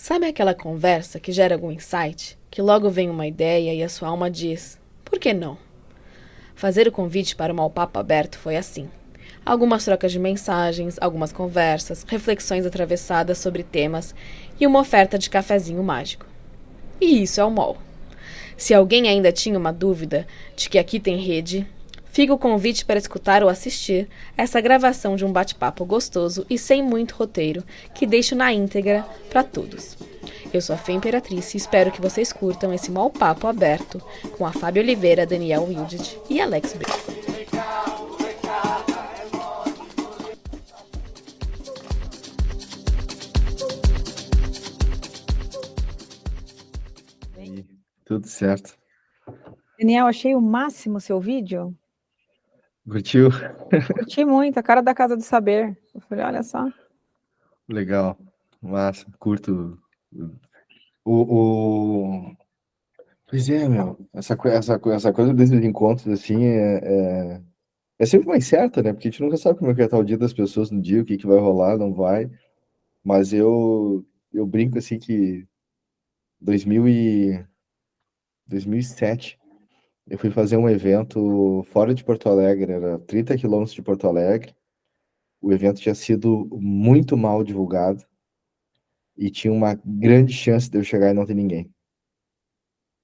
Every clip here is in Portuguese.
Sabe aquela conversa que gera algum insight, que logo vem uma ideia e a sua alma diz: por que não? Fazer o convite para o Mal Papo Aberto foi assim. Algumas trocas de mensagens, algumas conversas, reflexões atravessadas sobre temas e uma oferta de cafezinho mágico. E isso é o MOL. Se alguém ainda tinha uma dúvida de que aqui tem rede, fica o convite para escutar ou assistir essa gravação de um bate-papo gostoso e sem muito roteiro, que deixo na íntegra para todos. Eu sou a Fê Imperatriz e espero que vocês curtam esse mau papo aberto com a Fábio Oliveira, Daniel Wilded e Alex Brito. E tudo certo. Daniel, achei o máximo o seu vídeo. Curtiu? Curti muito, a cara da Casa do Saber. Eu falei, olha só. Legal. Massa. Curto. O... Pois é, meu. Essa coisa desses encontros, assim, é sempre mais certa, né? Porque a gente nunca sabe como é que vai estar o dia das pessoas no dia, o que que vai rolar, não vai. Mas eu brinco, assim, que 2000 e... 2007 eu fui fazer um evento fora de Porto Alegre, era 30 quilômetros de Porto Alegre. O evento tinha sido muito mal divulgado e tinha uma grande chance de eu chegar e não ter ninguém.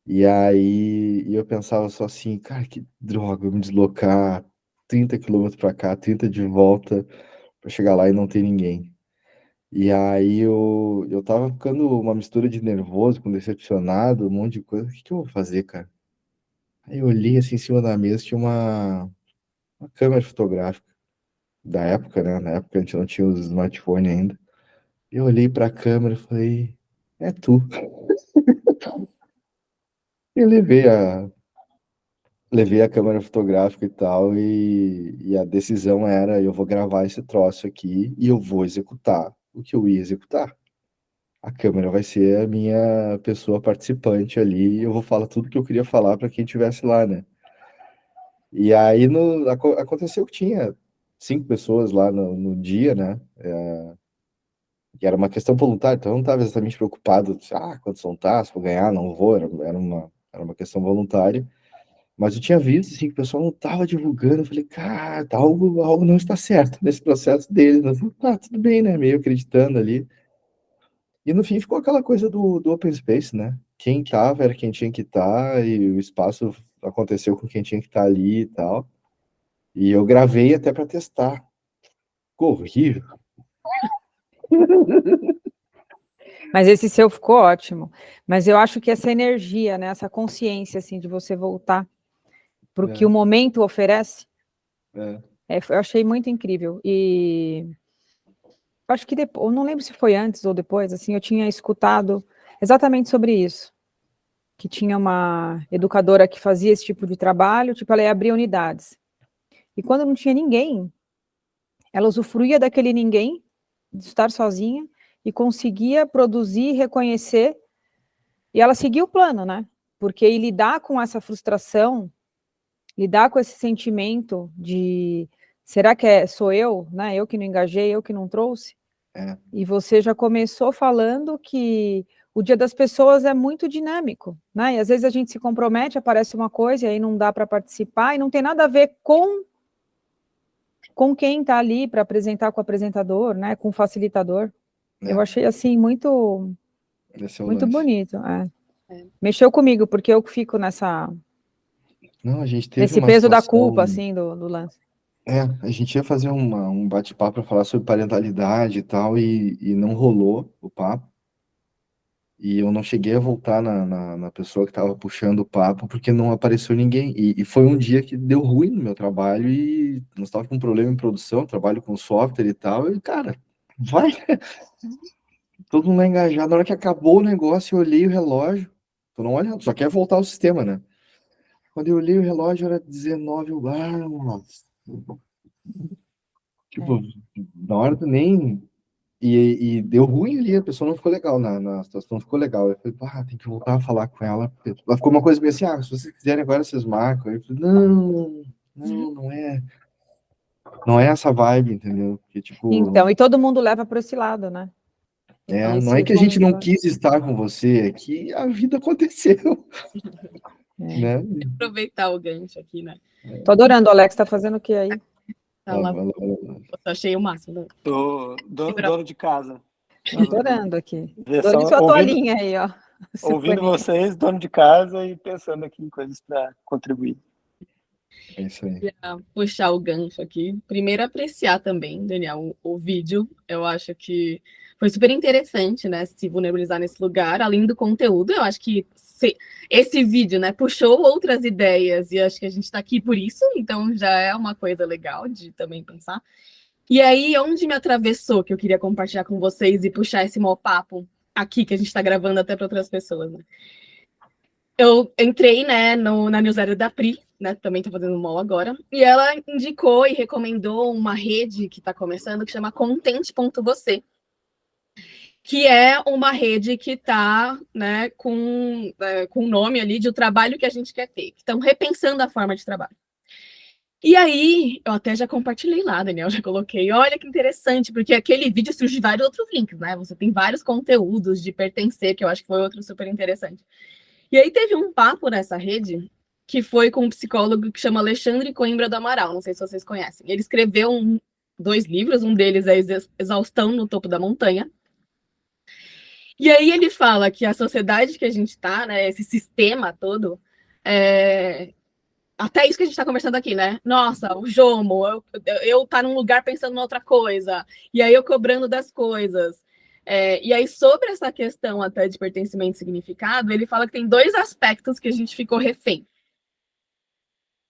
E aí eu pensava só assim, cara, que droga, eu me deslocar 30 quilômetros para cá, 30 de volta para chegar lá e não ter ninguém. E aí eu tava ficando uma mistura de nervoso com decepcionado, um monte de coisa. O que que eu vou fazer, cara? Aí eu olhei assim em cima da mesa, tinha uma câmera fotográfica da época, né? Na época a gente não tinha os smartphones ainda. Eu olhei para a câmera e falei, é tu. Eu levei a câmera fotográfica e tal, e a decisão era, eu vou gravar esse troço aqui e eu vou executar o que eu ia executar. A câmera vai ser a minha pessoa participante ali, e eu vou falar tudo que eu queria falar para quem estivesse lá, né? E aí aconteceu que tinha 5 pessoas lá no dia, né? E era uma questão voluntária, então eu não estava exatamente preocupado, quantos são tá, se vou ganhar, não vou, era uma questão voluntária. Mas eu tinha visto, assim, que o pessoal não estava divulgando, eu falei, cara, algo não está certo nesse processo deles, mas tá, tudo bem, né, meio acreditando ali. E no fim ficou aquela coisa do open space, né, quem tava era quem tinha que estar, e o espaço aconteceu com quem tinha que estar ali e tal. E eu gravei até para testar. Ficou horrível. Mas esse seu ficou ótimo. Mas eu acho que essa energia, né, essa consciência, assim, de você voltar para o que o momento oferece, eu achei muito incrível. E acho que depois, eu não lembro se foi antes ou depois, assim, eu tinha escutado exatamente sobre isso. Que tinha uma educadora que fazia esse tipo de trabalho, tipo, ela ia abrir unidades. E quando não tinha ninguém, ela usufruía daquele ninguém, de estar sozinha, e conseguia produzir, reconhecer, e ela seguia o plano, né? Porque lidar com essa frustração, lidar com esse sentimento de será que sou eu, né? Eu que não engajei, eu que não trouxe? E você já começou falando que o Dia das Pessoas é muito dinâmico, né? E às vezes a gente se compromete, aparece uma coisa e aí não dá para participar, e não tem nada a ver com quem está ali para apresentar, com o apresentador, né? Com o facilitador. Eu achei assim muito, muito bonito. Mexeu comigo, porque eu fico Não, a gente teve nesse uma peso da situação. culpa, assim, do lance. A gente ia fazer um bate-papo para falar sobre parentalidade e tal, e não rolou o papo. E eu não cheguei a voltar na pessoa que estava puxando o papo, porque não apareceu ninguém. E foi um dia que deu ruim no meu trabalho, e nós estávamos com um problema em produção, trabalho com software e tal, e, cara, vai, todo mundo lá engajado. Na hora que acabou o negócio, eu olhei o relógio, tu não olha, só quer voltar ao sistema, né? Quando eu olhei o relógio, era 19, nossa. Tipo, na hora tu nem. E deu ruim ali, a pessoa não ficou legal na situação, não ficou legal. Eu falei, tem que voltar a falar com ela. Ela ficou uma coisa meio assim, se vocês quiserem agora, vocês marcam. Eu falei, não é essa vibe, entendeu? Porque, tipo, Então, e todo mundo leva para esse lado, né? Não é que a gente não quis estar com você, é que a vida aconteceu. Né? Aproveitar o gancho aqui, né? Tô adorando, o Alex tá fazendo o que aí? Tá lá. Achei o máximo. Tô dono de casa. Tô adorando aqui. Dou sua toalhinha aí, ó. Ouvindo vocês, dono de casa, e pensando aqui em coisas para contribuir. É isso aí. Puxar o gancho aqui. Primeiro, apreciar também, Daniel, o vídeo. Eu acho que foi super interessante, né? Se vulnerabilizar nesse lugar, além do conteúdo. Eu acho que esse vídeo, né, puxou outras ideias, e acho que a gente está aqui por isso, então já é uma coisa legal de também pensar. E aí, onde me atravessou, que eu queria compartilhar com vocês e puxar esse mau papo aqui, que a gente está gravando até para outras pessoas, né? Eu entrei, né, na newsletter da Pri, né, também tá fazendo mall agora, e ela indicou e recomendou uma rede que está começando, que chama Content.você, que é uma rede que está, né, com o nome ali de o trabalho que a gente quer ter, que estão repensando a forma de trabalho. E aí, eu até já compartilhei lá, Daniel, já coloquei, olha que interessante, porque aquele vídeo surge de vários outros links, né, você tem vários conteúdos de pertencer, que eu acho que foi outro super interessante. E aí teve um papo nessa rede que foi com um psicólogo que chama Alexandre Coimbra do Amaral, não sei se vocês conhecem. Ele escreveu 2 livros, um deles é Exaustão no Topo da Montanha. E aí ele fala que a sociedade que a gente está, né, esse sistema todo, até isso que a gente está conversando aqui, né? Nossa, o Jomo, eu tá num lugar pensando em outra coisa, e aí eu cobrando das coisas. E aí, sobre essa questão até de pertencimento e significado, ele fala que tem 2 aspectos que a gente ficou refém.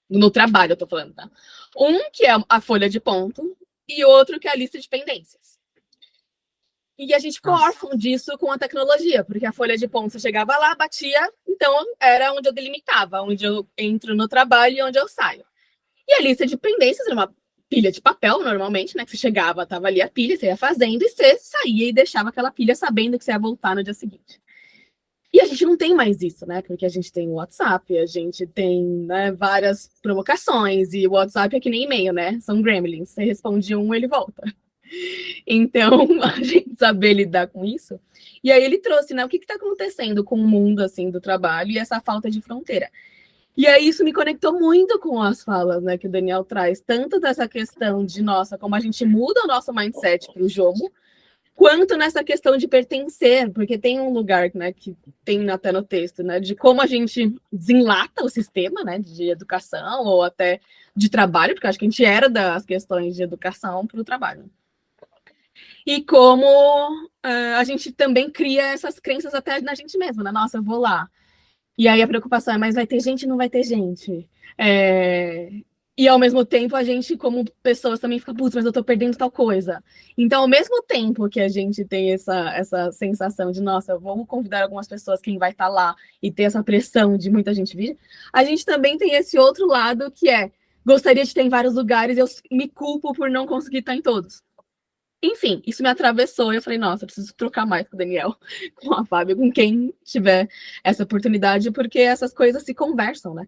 No trabalho, eu tô falando, tá? Um que é a folha de ponto, e outro que é a lista de pendências. E a gente ficou órfão disso com a tecnologia, porque a folha de ponto, você chegava lá, batia, então era onde eu delimitava, onde eu entro no trabalho e onde eu saio. E a lista de pendências era uma pilha de papel, normalmente, né? Que você chegava, tava ali a pilha, você ia fazendo, e você saía e deixava aquela pilha sabendo que você ia voltar no dia seguinte. E a gente não tem mais isso, né? Porque a gente tem o WhatsApp, a gente tem, né, várias provocações, e o WhatsApp é que nem e-mail, né? São gremlins. Você responde um, ele volta. Então, a gente saber lidar com isso. E aí ele trouxe, né? O que está acontecendo com o mundo, assim, do trabalho e essa falta de fronteira. E aí isso me conectou muito com as falas, né, que o Daniel traz, tanto dessa questão de, nossa, como a gente muda o nosso mindset para o jogo, quanto nessa questão de pertencer, porque tem um lugar, né, que tem até no texto, né, de como a gente desenlata o sistema, né, de educação ou até de trabalho, porque acho que a gente herda as questões de educação para o trabalho. E como a gente também cria essas crenças até na gente mesma, né? Nossa, eu vou lá. E aí a preocupação é, mas vai ter gente ou não vai ter gente? E ao mesmo tempo a gente, como pessoas, também fica, putz, mas eu tô perdendo tal coisa. Então, ao mesmo tempo que a gente tem essa sensação de, nossa, vamos convidar algumas pessoas, quem vai estar lá, e ter essa pressão de muita gente vir, a gente também tem esse outro lado que é, gostaria de estar em vários lugares, eu me culpo por não conseguir estar em todos. Enfim, isso me atravessou e eu falei, nossa, eu preciso trocar mais com o Daniel, com a Fábio, com quem tiver essa oportunidade, porque essas coisas se conversam, né?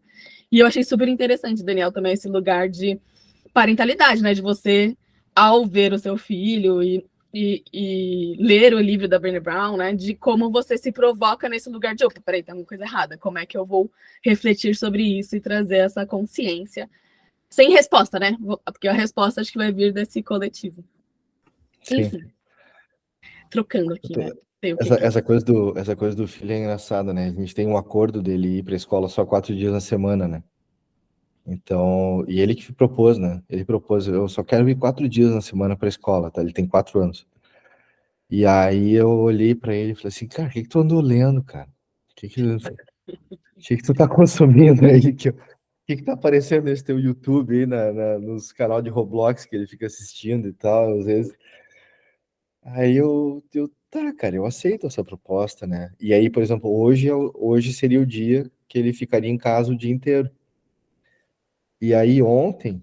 E eu achei super interessante, Daniel, também esse lugar de parentalidade, né? De você, ao ver o seu filho e ler o livro da Brené Brown, né? De como você se provoca nesse lugar de, opa, peraí, tem alguma coisa errada. Como é que eu vou refletir sobre isso e trazer essa consciência? Sem resposta, né? Porque a resposta acho que vai vir desse coletivo. Sim. Enfim, trocando aqui, né? Essa coisa do filho é engraçada, né? A gente tem um acordo dele ir para a escola só 4 dias na semana, né? Então, e ele que propôs, né? Ele propôs, eu só quero ir 4 dias na semana para a escola, tá? Ele tem 4 anos. E aí eu olhei para ele e falei assim, cara, o que tu andou lendo, cara? O que tu tá consumindo aí? O que tá aparecendo nesse teu YouTube aí, nos canal de Roblox que ele fica assistindo e tal, às vezes. Aí tá, cara, eu aceito essa proposta, né? E aí, por exemplo, hoje seria o dia que ele ficaria em casa o dia inteiro. E aí ontem,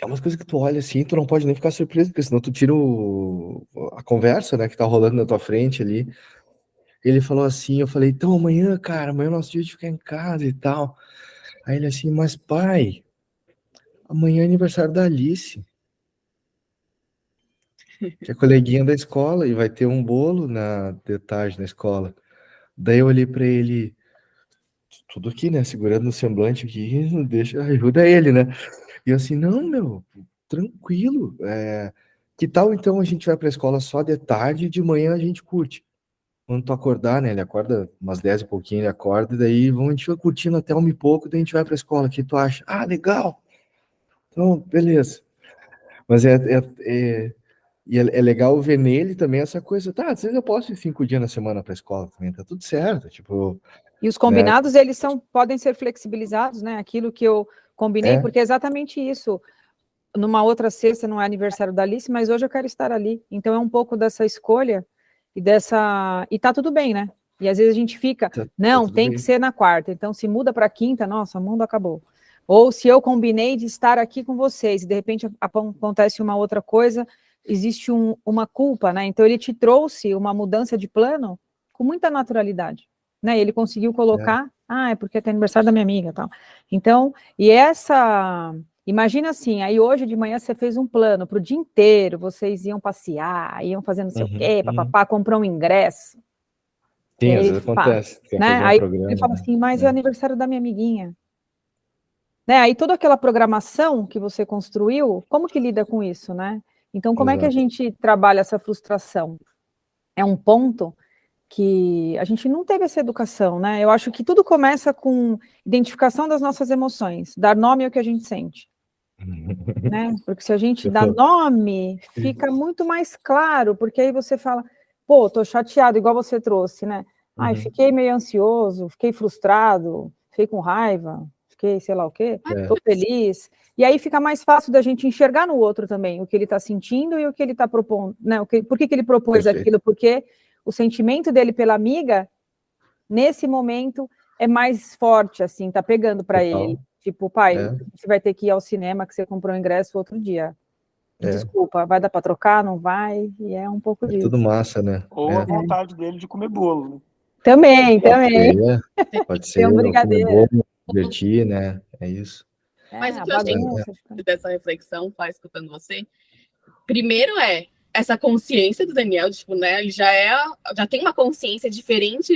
é umas coisas que tu olha assim, tu não pode nem ficar surpreso, porque senão tu tira a conversa, né, que tá rolando na tua frente ali. Ele falou assim, eu falei, então amanhã, cara, amanhã é o nosso dia de ficar em casa e tal. Aí ele assim, mas pai, amanhã é aniversário da Alice. que é coleguinha da escola, e vai ter um bolo de tarde na escola. Daí eu olhei para ele, tudo aqui, né, segurando no semblante aqui, ajuda ele, né? E eu assim, não, meu, tranquilo, que tal então a gente vai para a escola só de tarde e de manhã a gente curte. Quando tu acordar, né, ele acorda umas 10 e pouquinho, ele acorda, e daí a gente vai curtindo até 1 e pouco, daí a gente vai para a escola, o que tu acha? Ah, legal! Então, beleza. Mas é legal ver nele também essa coisa, tá, às vezes eu posso ir 5 dias na semana para a escola também, tá tudo certo, tipo... E os né? combinados, eles podem ser flexibilizados, né? Aquilo que eu combinei, porque é exatamente isso. Numa outra sexta não é aniversário da Alice, mas hoje eu quero estar ali. Então é um pouco dessa escolha e tá tudo bem, né? E às vezes a gente fica, não, tem que ser na quarta. Então se muda para quinta, nossa, o mundo acabou. Ou se eu combinei de estar aqui com vocês e de repente acontece uma outra coisa, existe uma culpa, né? Então ele te trouxe uma mudança de plano com muita naturalidade, né? Ele conseguiu colocar, é porque é aniversário da minha amiga, tal. Então, imagina assim, aí hoje de manhã você fez um plano para o dia inteiro, vocês iam passear, iam fazer não sei o quê, papapá, comprou um ingresso. Sim, às vezes acontece. Né? Aí ele fala assim, mas é aniversário da minha amiguinha. Né? Aí toda aquela programação que você construiu, como que lida com isso, né? Então, como é que a gente trabalha essa frustração? É um ponto que a gente não teve essa educação, né? Eu acho que tudo começa com identificação das nossas emoções, dar nome ao que a gente sente. Né? Porque se a gente dá nome, fica muito mais claro, porque aí você fala, pô, tô chateado, igual você trouxe, né? Ai, fiquei meio ansioso, fiquei frustrado, fiquei com raiva, fiquei sei lá o quê, tô feliz. E aí fica mais fácil da gente enxergar no outro também o que ele está sentindo e o que ele está propondo, né? Por que ele propôs aquilo? Porque o sentimento dele pela amiga, nesse momento, é mais forte, assim, tá pegando para ele. Tipo, pai, você vai ter que ir ao cinema que você comprou o ingresso outro dia. Desculpa, vai dar para trocar? Não vai? E é um pouco disso. Tudo massa, né? Ou a vontade dele de comer bolo. Né? Também. Pode ser, um brigadeiro. Comer bolo, divertir, né? É isso. Mas o que eu achei dessa reflexão, escutando você, primeiro essa consciência do Daniel, tipo, né? Ele já tem uma consciência diferente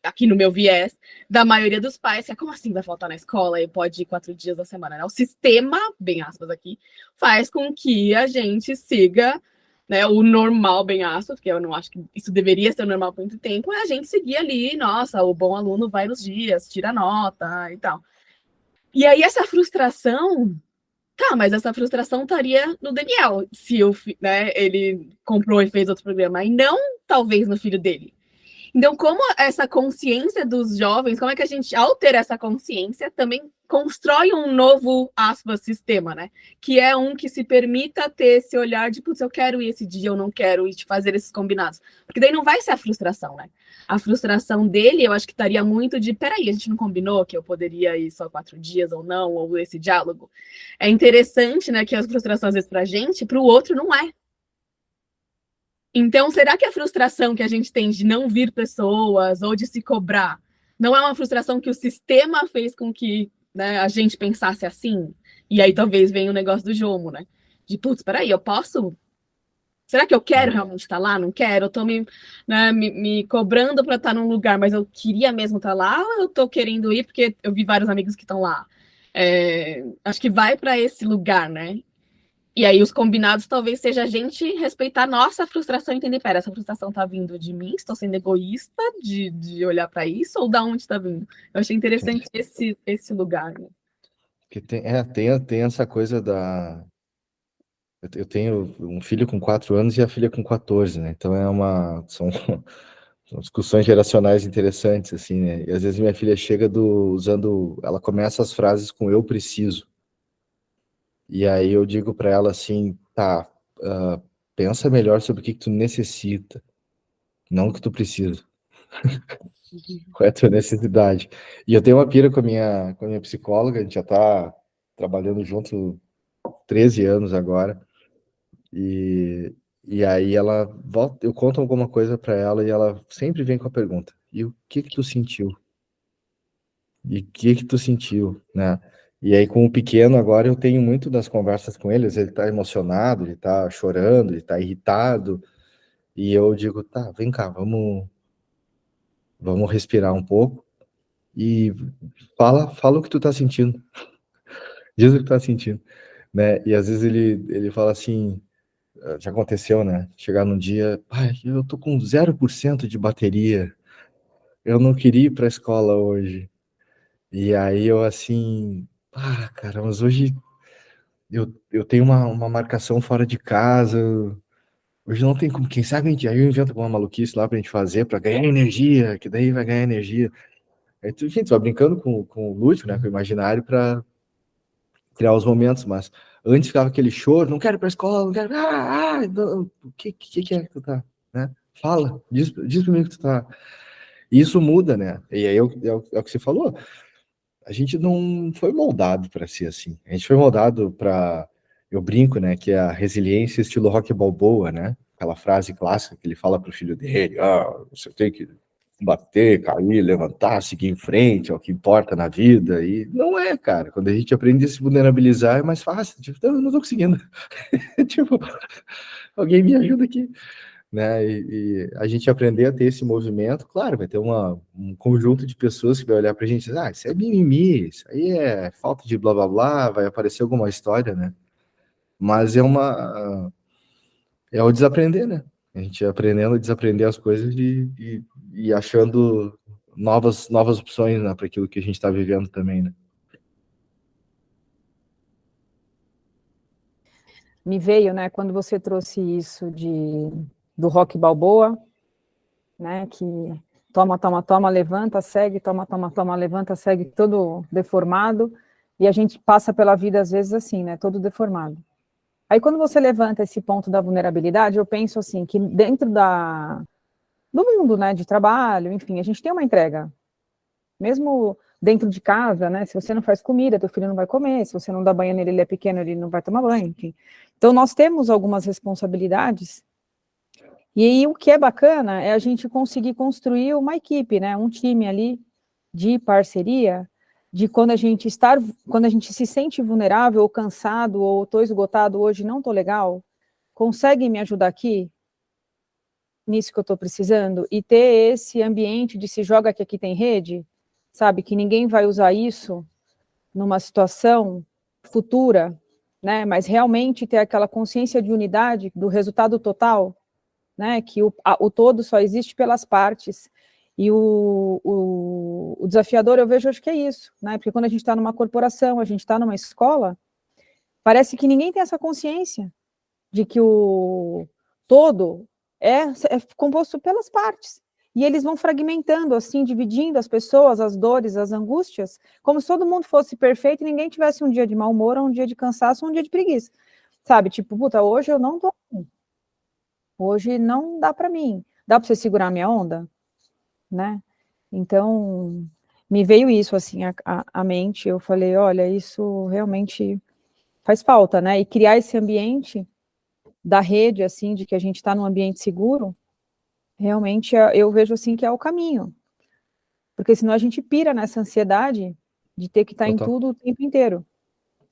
aqui no meu viés, da maioria dos pais, que é como assim vai faltar na escola e pode ir 4 dias da semana, né? O sistema, bem aspas aqui, faz com que a gente siga, né, o normal, bem aspas, porque eu não acho que isso deveria ser normal por muito tempo, é a gente seguir ali, nossa, o bom aluno vai nos dias, tira nota e tal. E aí essa frustração, mas essa frustração estaria no Daniel, se ele comprou e fez outro programa, e não talvez no filho dele. Então, como essa consciência dos jovens, como é que a gente, ao ter essa consciência, também constrói um novo, aspas, sistema, né? Que é um que se permita ter esse olhar de, putz, eu quero ir esse dia, eu não quero ir, de fazer esses combinados. Porque daí não vai ser a frustração, né? A frustração dele, eu acho que estaria muito de, peraí, a gente não combinou que eu poderia ir só 4 dias ou não, ou esse diálogo. É interessante, né, que as frustrações, às vezes, pra gente, pro outro não é. Então, será que a frustração que a gente tem de não vir pessoas ou de se cobrar não é uma frustração que o sistema fez com que, né, a gente pensasse assim? E aí talvez venha o negócio do Jomo, né? De, putz, peraí, eu posso? Será que eu quero realmente estar lá? Não quero? Eu tô me cobrando para estar num lugar, mas eu queria mesmo estar lá ou eu tô querendo ir porque eu vi vários amigos que estão lá? Acho que vai para esse lugar, né? E aí os combinados talvez seja a gente respeitar nossa frustração e entender, pera, essa frustração tá vindo de mim? Estou sendo egoísta de olhar para isso? Ou da onde está vindo? Eu achei interessante esse lugar. Né? Que tem essa coisa da... Eu tenho um filho com 4 anos e a filha com 14, né? Então são discussões geracionais interessantes, assim, né? E às vezes minha filha chega ela começa as frases com eu preciso. E aí eu digo para ela assim, tá, pensa melhor sobre o que tu necessita, não o que tu precisa. Qual é a tua necessidade? E eu tenho uma pira com a minha psicóloga, a gente já tá trabalhando junto 13 anos agora, e aí ela volta, eu conto alguma coisa para ela e ela sempre vem com a pergunta, e o que tu sentiu? E o que tu sentiu, né? E aí, com o pequeno, agora eu tenho muito das conversas com eles, ele tá emocionado, ele tá chorando, ele tá irritado, e eu digo, tá, vem cá, vamos respirar um pouco e fala o que tu tá sentindo, diz o que tu tá sentindo, né? E às vezes ele fala assim, já aconteceu, né? Chegar num dia, pai, eu tô com 0% de bateria, eu não queria ir pra escola hoje. E aí eu assim, cara, mas hoje eu tenho uma marcação fora de casa, hoje não tem como, quem sabe aí eu invento alguma maluquice lá pra gente fazer, pra ganhar energia, que daí vai ganhar energia. Aí, enfim, tu vai brincando com o lúdico, né, com o imaginário pra criar os momentos, mas antes ficava aquele choro, não quero ir pra escola, não quero, não, o que é que tu tá, né? Fala, diz pra mim que tu tá. E isso muda, né? E aí é o que você falou, a gente não foi moldado para ser assim. A gente foi moldado para, eu brinco, né, que é a resiliência estilo Rock Balboa, né? Aquela frase clássica que ele fala pro filho dele, você tem que bater, cair, levantar, seguir em frente, é o que importa na vida. E não é, cara. Quando a gente aprende a se vulnerabilizar é mais fácil. Tipo, eu não tô conseguindo. Tipo, alguém me ajuda aqui, né? E a gente aprender a ter esse movimento, claro, vai ter um conjunto de pessoas que vai olhar pra gente e dizer, isso é mimimi, isso aí é falta de blá blá blá, vai aparecer alguma história, né? Mas é o desaprender, né? A gente aprendendo a desaprender as coisas e achando novas opções, né, para aquilo que a gente está vivendo também, né? Me veio, né, quando você trouxe isso do Rock Balboa, né, que toma, toma, toma, levanta, segue, toma, toma, toma, levanta, segue, todo deformado, e a gente passa pela vida às vezes assim, né, todo deformado. Aí quando você levanta esse ponto da vulnerabilidade, eu penso assim, que dentro do mundo, né, de trabalho, enfim, a gente tem uma entrega, mesmo dentro de casa, né, se você não faz comida, teu filho não vai comer, se você não dá banho nele, ele é pequeno, ele não vai tomar banho, enfim. Então nós temos algumas responsabilidades. E aí, o que é bacana é a gente conseguir construir uma equipe, né, um time ali de parceria, de quando a gente se sente vulnerável ou cansado ou estou esgotado hoje, não estou legal, consegue me ajudar aqui nisso que eu estou precisando e ter esse ambiente de se joga que aqui tem rede, sabe, que ninguém vai usar isso numa situação futura, né, mas realmente ter aquela consciência de unidade do resultado total, né, que o todo só existe pelas partes, e o desafiador, eu vejo, acho que é isso, né, porque quando a gente está numa corporação, a gente está numa escola, parece que ninguém tem essa consciência de que o todo é composto pelas partes, e eles vão fragmentando, assim, dividindo as pessoas, as dores, as angústias, como se todo mundo fosse perfeito e ninguém tivesse um dia de mau humor, ou um dia de cansaço, ou um dia de preguiça, sabe, tipo, puta, hoje eu não tô. Hoje não dá para mim. Dá para você segurar a minha onda? Né? Então, me veio isso, assim, a mente. Eu falei, olha, isso realmente faz falta, né? E criar esse ambiente da rede, assim, de que a gente está num ambiente seguro, realmente eu vejo, assim, que é o caminho. Porque senão a gente pira nessa ansiedade de ter que estar em tudo o tempo inteiro,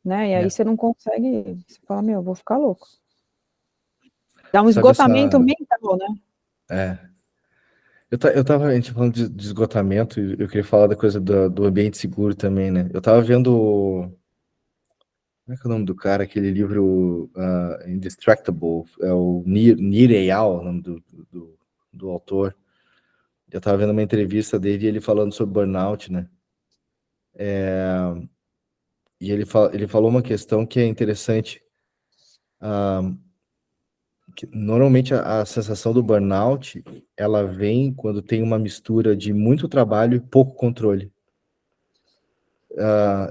né? E aí você não consegue, você fala, meu, eu vou ficar louco. Dá um esgotamento mental, né? A gente falando de esgotamento, eu queria falar da coisa do ambiente seguro também, né? Eu tava vendo, como é que é o nome do cara, aquele livro Indistractable, é o Nir Eyal, o nome do autor. Eu tava vendo uma entrevista dele, ele falando sobre burnout, né? E ele falou uma questão que é interessante, que normalmente a sensação do burnout, ela vem quando tem uma mistura de muito trabalho e pouco controle.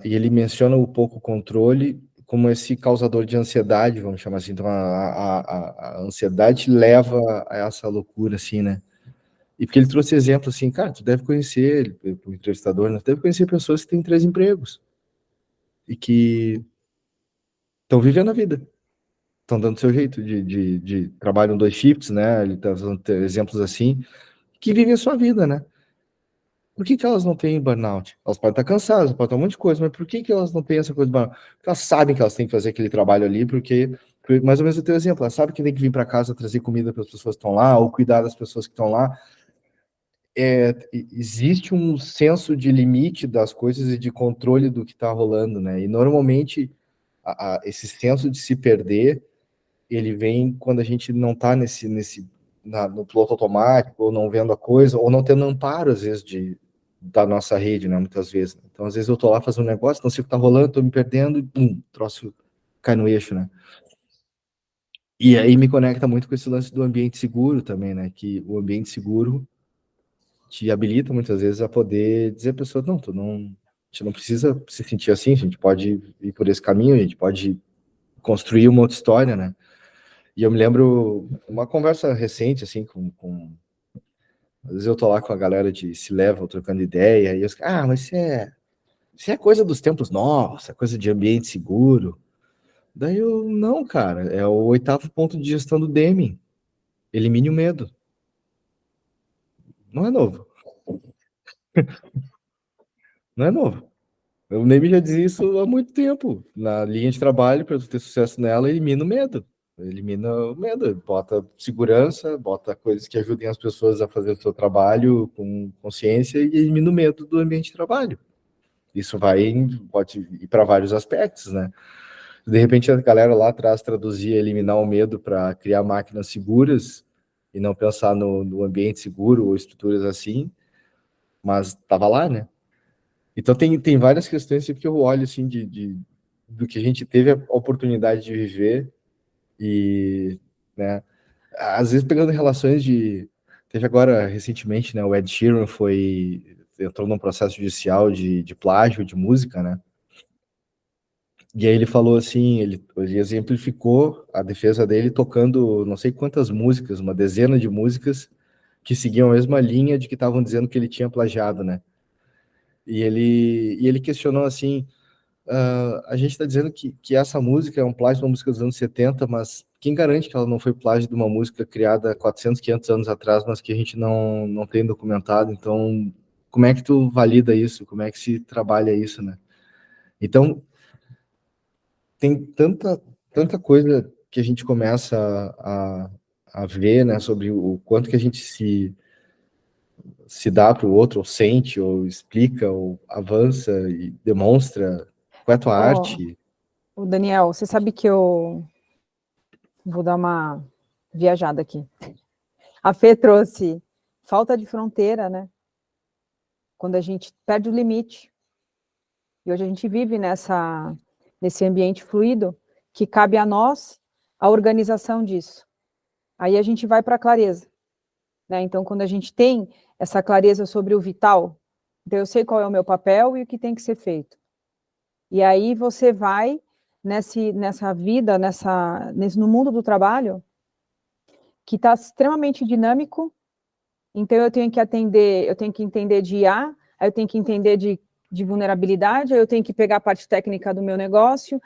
E ele menciona o pouco controle como esse causador de ansiedade, vamos chamar assim. Então, a ansiedade leva a essa loucura, assim, né? E porque ele trouxe exemplo assim, cara, tu deve conhecer, o entrevistador, né? Tu deve conhecer pessoas que têm 3 empregos e que estão vivendo a vida, estão dando seu jeito de trabalham 2 shifts, né? Ele tá usando exemplos assim, que vivem a sua vida, né? Por que elas não têm burnout? Elas podem estar cansadas, podem estar um monte de coisa, mas por que elas não têm essa coisa de burnout? Porque elas sabem que elas têm que fazer aquele trabalho ali, porque, mais ou menos o teu exemplo, elas sabem que tem que vir para casa trazer comida para as pessoas que estão lá, ou cuidar das pessoas que estão lá. Existe um senso de limite das coisas e de controle do que está rolando, né? E normalmente esse senso de se perder, ele vem quando a gente não está no piloto automático, ou não vendo a coisa, ou não tendo amparo, às vezes, da nossa rede, né? Muitas vezes. Então, às vezes eu tô lá fazendo um negócio, não sei o que tá rolando, tô me perdendo, e pum, troço cai no eixo, né? E aí me conecta muito com esse lance do ambiente seguro também, né? Que o ambiente seguro te habilita muitas vezes a poder dizer à pessoa, não, a gente não precisa se sentir assim, a gente pode ir por esse caminho, a gente pode construir uma outra história, né? E eu me lembro uma conversa recente, assim, às vezes eu tô lá com a galera de Se Level, trocando ideia, e os caras, mas isso é coisa dos tempos novos, é coisa de ambiente seguro. Daí eu, não, cara, é o 8º ponto de gestão do Deming. Elimine o medo. Não é novo. Não é novo. O Neme já dizia isso há muito tempo. Na linha de trabalho, para tu ter sucesso nela, elimina o medo. Elimina o medo, bota segurança, bota coisas que ajudem as pessoas a fazer o seu trabalho com consciência e elimina o medo do ambiente de trabalho. Isso pode ir para vários aspectos, né? De repente a galera lá atrás traduzia eliminar o medo para criar máquinas seguras e não pensar no ambiente seguro ou estruturas assim, mas estava lá, né? Então tem várias questões que eu olho assim do que a gente teve a oportunidade de viver e, né, às vezes pegando relações teve agora recentemente, né, o Ed Sheeran entrou num processo judicial de plágio de música, né? E aí ele falou assim, ele exemplificou a defesa dele tocando não sei quantas músicas, uma dezena de músicas que seguiam a mesma linha de que estavam dizendo que ele tinha plagiado, né? E ele questionou assim, a gente está dizendo que essa música é um plágio de uma música dos anos 70, mas quem garante que ela não foi plágio de uma música criada 400, 500 anos atrás, mas que a gente não tem documentado? Então, como é que tu valida isso? Como é que se trabalha isso, né? Então, tem tanta coisa que a gente começa a ver, né, sobre o quanto que a gente se dá para o outro, ou sente, ou explica, ou avança e demonstra qual é a tua arte. O Daniel, você sabe que eu vou dar uma viajada aqui. A Fê trouxe falta de fronteira, né? Quando a gente perde o limite. E hoje a gente vive nesse ambiente fluido que cabe a nós a organização disso. Aí a gente vai para a clareza, né? Então, quando a gente tem essa clareza sobre o vital, então eu sei qual é o meu papel e o que tem que ser feito. E aí você vai nessa vida, no mundo do trabalho, que está extremamente dinâmico. Então eu tenho que entender de IA, aí eu tenho que entender de vulnerabilidade, aí eu tenho que pegar a parte técnica do meu negócio,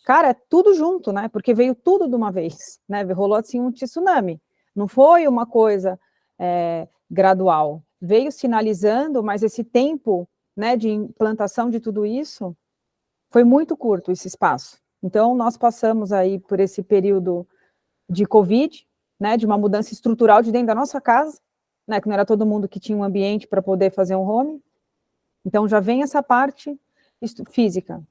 cara, é tudo junto, né? Porque veio tudo de uma vez, né? Rolou assim um tsunami. Não foi uma coisa gradual. Veio sinalizando, mas esse tempo, né, de implantação de tudo isso foi muito curto, esse espaço. Então, nós passamos aí por esse período de Covid, né, de uma mudança estrutural de dentro da nossa casa, né, que não era todo mundo que tinha um ambiente para poder fazer um home. Então, já vem essa parte física.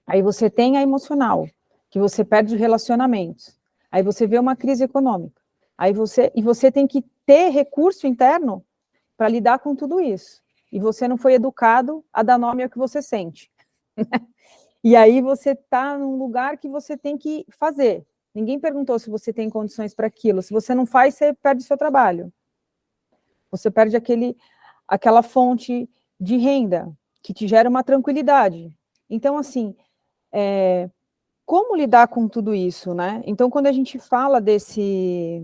Aí você tem a emocional, que você perde relacionamentos. Aí você vê uma crise econômica. E você tem que ter recurso interno para lidar com tudo isso. E você não foi educado a dar nome ao que você sente. E aí você está num lugar que você tem que fazer. Ninguém perguntou se você tem condições para aquilo. Se você não faz, você perde seu trabalho. Você perde aquela fonte de renda que te gera uma tranquilidade. Então, assim, como lidar com tudo isso, né? Então, quando a gente fala desse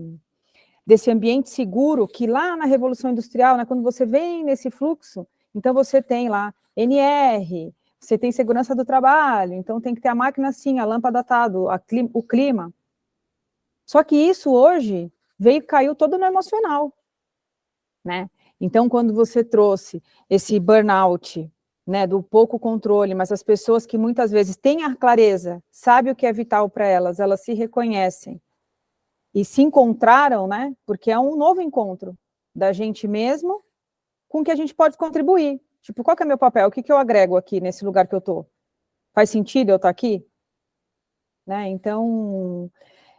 ambiente seguro, que lá na Revolução Industrial, né, quando você vem nesse fluxo, então você tem lá NR, você tem segurança do trabalho, então tem que ter a máquina assim, a lâmpada atado, o clima. Só que isso hoje caiu todo no emocional, né? Então, quando você trouxe esse burnout, né, do pouco controle, mas as pessoas que muitas vezes têm a clareza, sabem o que é vital para elas se reconhecem e se encontraram, né, porque é um novo encontro da gente mesmo com que a gente pode contribuir. Tipo, qual que é meu papel? O que eu agrego aqui nesse lugar que eu estou? Faz sentido eu estar aqui? Né? Então,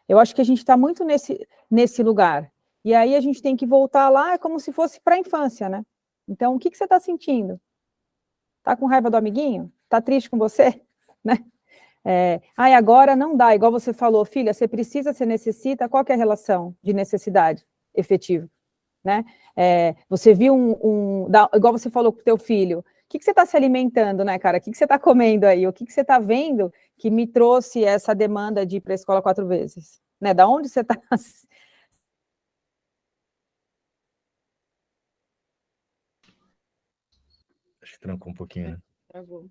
eu acho que a gente está muito nesse lugar. E aí a gente tem que voltar lá, é como se fosse para a infância, né? Então, o que você está sentindo? Está com raiva do amiguinho? Está triste com você? Né? Agora não dá, igual você falou, filha, você precisa, você necessita, qual que é a relação de necessidade efetiva? Né? Você viu igual você falou com o teu filho, o que você está se alimentando, né, cara? O que você está comendo aí? O que você está vendo que me trouxe essa demanda de ir para a escola 4 vezes? Né? Da onde você está? Acho que trancou um pouquinho, né? Travou.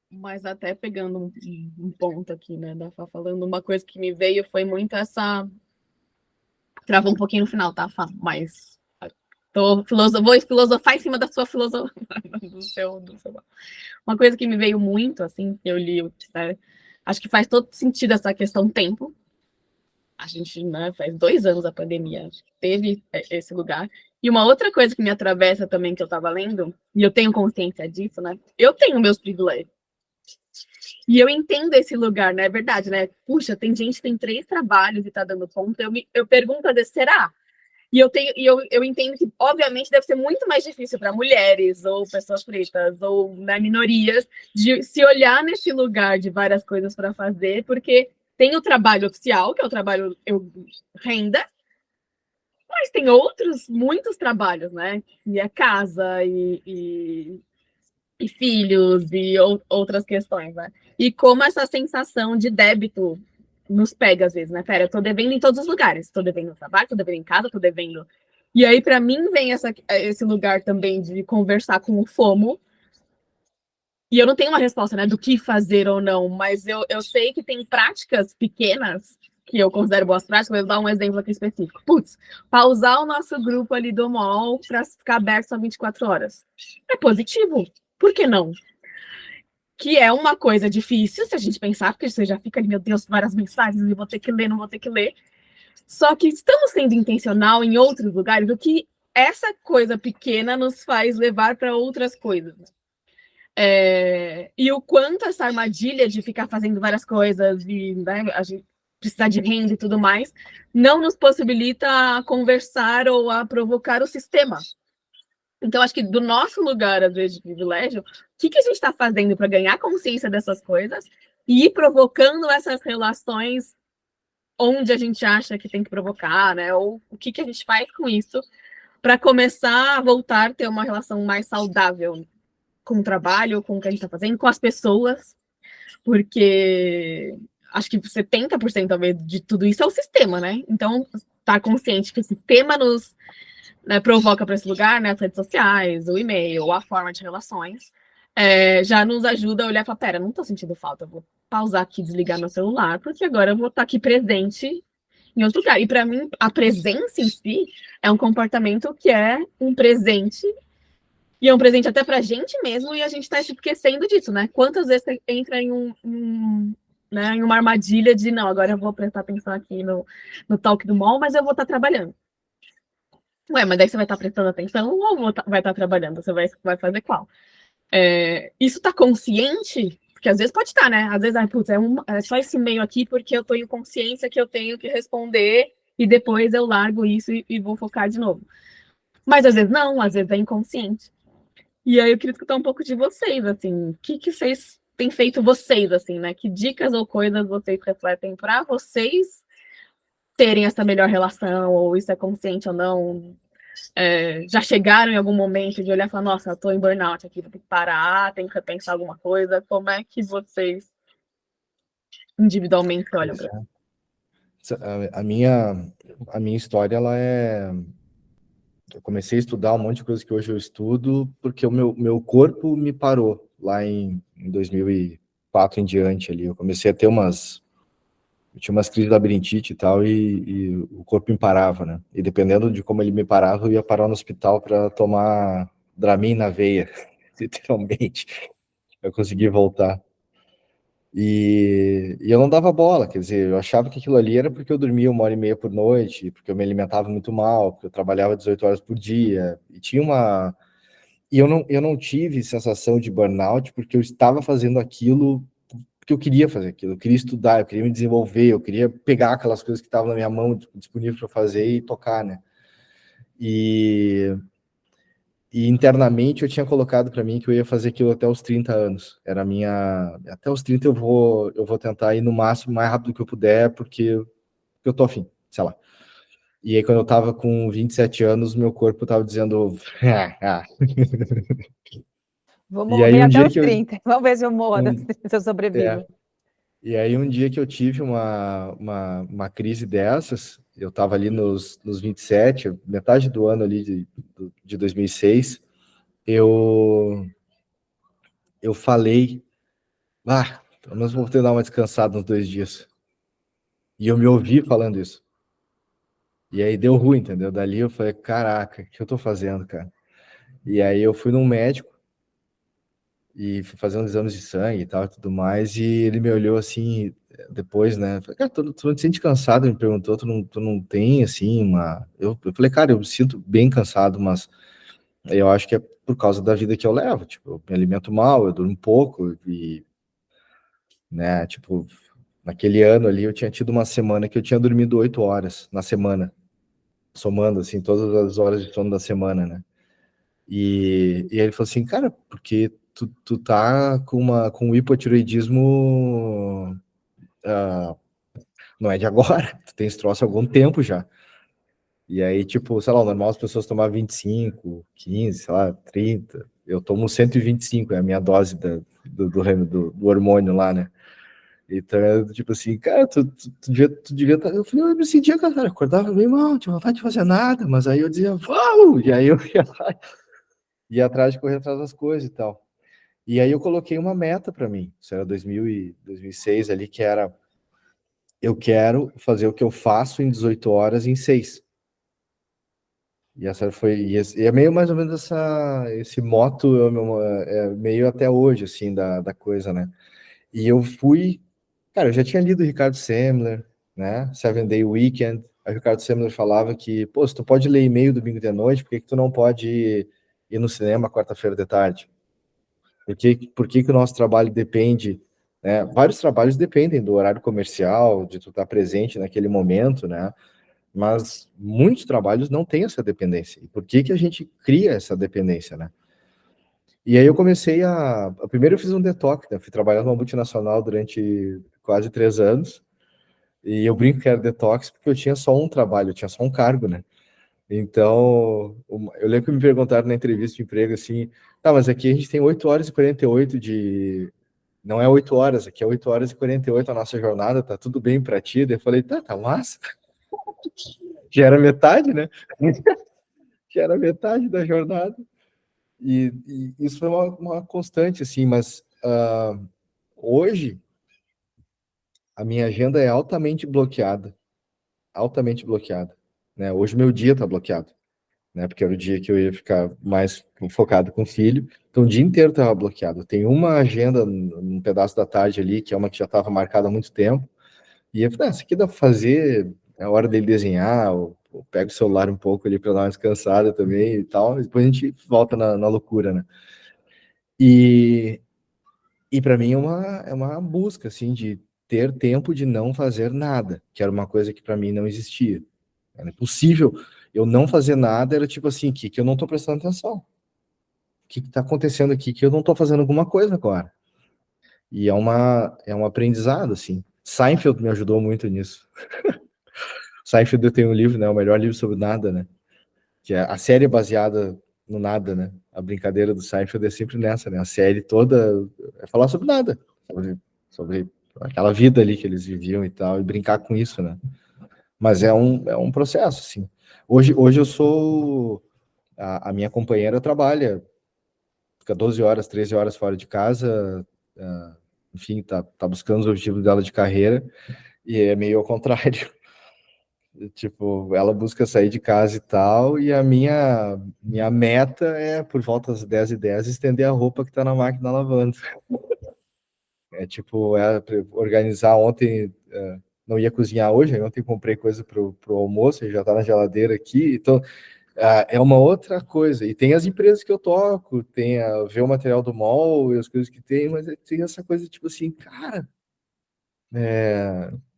Mas até pegando um ponto aqui, né, da Fá falando, uma coisa que me veio foi muito essa... Travou um pouquinho no final, tá, Fá? Mas vou filosofar em cima da sua filosofia, do seu... Uma coisa que me veio muito, assim, eu li, né, acho que faz todo sentido essa questão tempo. A gente, né, faz 2 anos a pandemia, teve esse lugar. E uma outra coisa que me atravessa também, que eu tava lendo, e eu tenho consciência disso, né? Eu tenho meus privilégios. E eu entendo esse lugar, né? É verdade, né? Puxa, tem gente que tem 3 trabalhos e tá dando conta. Eu pergunto, às vezes, será? E eu entendo que, obviamente, deve ser muito mais difícil para mulheres, ou pessoas pretas, ou, né, minorias, de se olhar nesse lugar de várias coisas para fazer, porque tem o trabalho oficial, que é o trabalho renda, mas tem muitos trabalhos, né? E a casa, e filhos, e outras questões, né? E como essa sensação de débito nos pega às vezes, né? Pera, eu tô devendo em todos os lugares. Tô devendo no trabalho, tô devendo em casa, tô devendo... E aí, para mim, vem esse lugar também de conversar com o FOMO. E eu não tenho uma resposta, né, do que fazer ou não, mas eu sei que tem práticas pequenas que eu considero boas práticas. Vou dar um exemplo aqui específico. Putz, pausar o nosso grupo ali do mall para ficar aberto só 24 horas. É positivo. Por que não? Que é uma coisa difícil, se a gente pensar, porque você já fica ali, meu Deus, várias mensagens, eu vou ter que ler, não vou ter que ler. Só que estamos sendo intencional em outros lugares, o que essa coisa pequena nos faz levar para outras coisas. E o quanto essa armadilha de ficar fazendo várias coisas, e, né, a gente precisar de renda e tudo mais, não nos possibilita a conversar ou a provocar o sistema. Então, acho que do nosso lugar, às vezes, de privilégio, o que a gente está fazendo para ganhar consciência dessas coisas e ir provocando essas relações onde a gente acha que tem que provocar, né? Ou o que a gente faz com isso para começar a voltar a ter uma relação mais saudável com o trabalho, com o que a gente está fazendo, com as pessoas, porque acho que 70% talvez de tudo isso é o sistema, né? Então, estar consciente que o sistema nos... né, provoca para esse lugar, né, as redes sociais, o e-mail, a forma de relações, já nos ajuda a olhar e falar, pera, não estou sentindo falta, eu vou pausar aqui, desligar meu celular, porque agora eu vou estar aqui presente em outro lugar. E para mim, a presença em si é um comportamento que é um presente, e é um presente até para a gente mesmo, e a gente está esquecendo disso, né? Quantas vezes você entra em né, em uma armadilha de, não, agora eu vou prestar atenção aqui no talk do mall, mas eu vou estar trabalhando. Ué, mas daí você vai estar prestando atenção ou vai estar trabalhando? Você vai fazer qual? Isso tá consciente? Porque às vezes pode estar, né? Às vezes, putz, é só esse e-mail aqui porque eu tô em consciência que eu tenho que responder e depois eu largo isso e vou focar de novo. Mas às vezes não, às vezes é inconsciente. E aí eu queria escutar um pouco de vocês, assim, o que vocês têm feito vocês, assim, né? Que dicas ou coisas vocês refletem para vocês terem essa melhor relação, ou isso é consciente ou não? Já chegaram em algum momento de olhar e falar, nossa, eu tô em burnout aqui, vou ter que parar, tenho que repensar alguma coisa. Como é que vocês individualmente olham para isso? A minha história, ela é... Eu comecei a estudar um monte de coisa que hoje eu estudo porque o meu corpo me parou lá em 2004 em diante ali. Eu comecei a ter umas Eu tinha umas crises de labirintite e tal, e o corpo me parava, né? E dependendo de como ele me parava, eu ia parar no hospital para tomar Dramin na veia, literalmente. Eu consegui voltar. E eu não dava bola, quer dizer, eu achava que aquilo ali era porque eu dormia 1h30 por noite, porque eu me alimentava muito mal, porque eu trabalhava 18 horas por dia, e tinha uma... E eu não tive sensação de burnout porque eu estava fazendo aquilo porque eu queria fazer aquilo, eu queria estudar, eu queria me desenvolver, eu queria pegar aquelas coisas que estavam na minha mão disponível para fazer e tocar, né? E internamente eu tinha colocado para mim que eu ia fazer aquilo até os 30 anos. Era a minha... Até os 30 eu vou tentar ir no máximo, mais rápido que eu puder, porque eu tô afim, sei lá. E aí, quando eu tava com 27 anos, meu corpo tava dizendo... Vou E aí, morrer um até dia os que eu... 30. Vamos ver se eu morro, se eu É, sobrevivo. e aí, um dia que eu tive uma crise dessas, eu tava ali nos 27, metade do ano ali de 2006, eu falei... pelo menos vou ter que dar uma descansada uns 2 dias. E eu me ouvi falando isso. E aí deu ruim, entendeu? Dali eu falei, caraca, o que eu tô fazendo, cara? E aí eu fui num médico e fui fazer uns exames de sangue e tal, e tudo mais, e ele me olhou assim, depois, né? Falei, cara, tu não te sente cansado? Ele me perguntou, tu não tem, assim, uma... Eu falei, cara, eu me sinto bem cansado, mas eu acho que é por causa da vida que eu levo. Tipo, eu me alimento mal, eu durmo pouco, e, né, tipo, naquele ano ali eu tinha tido uma semana que eu tinha dormido 8 horas na semana, somando, assim, todas as horas de sono da semana, né? E aí ele falou assim, cara, porque tu tá com um hipotireoidismo, não é de agora, tu tem esse troço há algum tempo já. E aí, tipo, sei lá, o normal as pessoas tomam 25, 15, sei lá, 30. Eu tomo 125, é a minha dose do hormônio lá, né? Então, tipo assim, cara, tu devia estar. Eu falei, eu me sentia, cara, acordava bem mal, tinha vontade de fazer nada, mas aí eu dizia, vamos! E aí eu ia atrás de correr atrás das coisas e tal. E aí eu coloquei uma meta para mim, isso era 2006 ali, que era, eu quero fazer o que eu faço em 18 horas em 6. E essa foi, e é meio mais ou menos esse moto, é meio até hoje, assim, da coisa, né? E eu fui, cara, eu já tinha lido o Ricardo Semler, né? Seven Day Weekend. Aí o Ricardo Semler falava que, pô, se tu pode ler e-mail domingo de noite, por que que tu não pode ir no cinema quarta-feira de tarde? Por que que o nosso trabalho depende, né? Vários trabalhos dependem do horário comercial, de tu estar presente naquele momento, né? Mas muitos trabalhos não têm essa dependência. E por que que a gente cria essa dependência, né? E aí eu comecei primeiro eu fiz um detox, né? Fui trabalhar numa multinacional durante quase 3 anos, e eu brinco que era detox porque eu tinha só um trabalho, eu tinha só um cargo, né? Então, eu lembro que me perguntaram na entrevista de emprego assim, tá, mas aqui a gente tem 8 horas e 48 de... Não é 8 horas, aqui é 8 horas e 48 a nossa jornada, tá tudo bem pra ti? Daí eu falei, tá massa. Já era metade, né? Já era metade da jornada. E isso foi uma constante, assim, mas hoje a minha agenda é altamente bloqueada, né? Hoje meu dia tá bloqueado, né? Porque era o dia que eu ia ficar mais focado com o filho, então o dia inteiro estava bloqueado. Tem uma agenda num pedaço da tarde ali, que é uma que já estava marcada há muito tempo, e eu falei, isso aqui dá para fazer, é a hora dele desenhar, ou pego o celular um pouco ali para dar uma descansada também e tal, e depois a gente volta na loucura, né? E para mim é uma busca, assim, de ter tempo de não fazer nada, que era uma coisa que para mim não existia. Era impossível eu não fazer nada, era tipo assim, que eu não tô prestando atenção. O que tá acontecendo aqui que eu não tô fazendo alguma coisa agora? E é um aprendizado, assim. Seinfeld me ajudou muito nisso. Seinfeld tem um livro, né, o melhor livro sobre nada, né? Que é a série baseada no nada, né? A brincadeira do Seinfeld é sempre nessa, né? A série toda é falar sobre nada, sobre aquela vida ali que eles viviam e tal, e brincar com isso, né? Mas é um processo, assim. Hoje eu sou... A minha companheira trabalha, fica 12 horas, 13 horas fora de casa, enfim, tá buscando os objetivos dela de carreira, E é meio ao contrário. Tipo, ela busca sair de casa e tal, e a minha meta é, por volta das 10h10, estender a roupa que tá na máquina lavando. É tipo, organizar ontem, não ia cozinhar hoje, ontem comprei coisa pro almoço, e já tá na geladeira aqui, então é uma outra coisa. E tem as empresas que eu toco, tem ver o material do mall e as coisas que tem, mas tem essa coisa tipo assim, cara,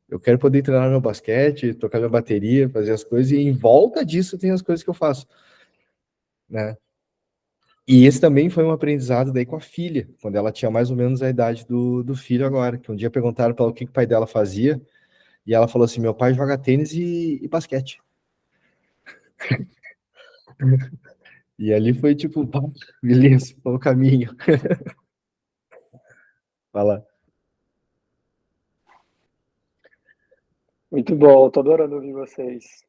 eu quero poder treinar meu basquete, tocar minha bateria, fazer as coisas, e em volta disso tem as coisas que eu faço, né? E esse também foi um aprendizado daí com a filha, quando ela tinha mais ou menos a idade do filho agora, que um dia perguntaram para ela o que o pai dela fazia, e ela falou assim, meu pai joga tênis e basquete. E ali foi tipo, pá, beleza, no caminho. Fala. Muito bom, tô adorando ouvir vocês.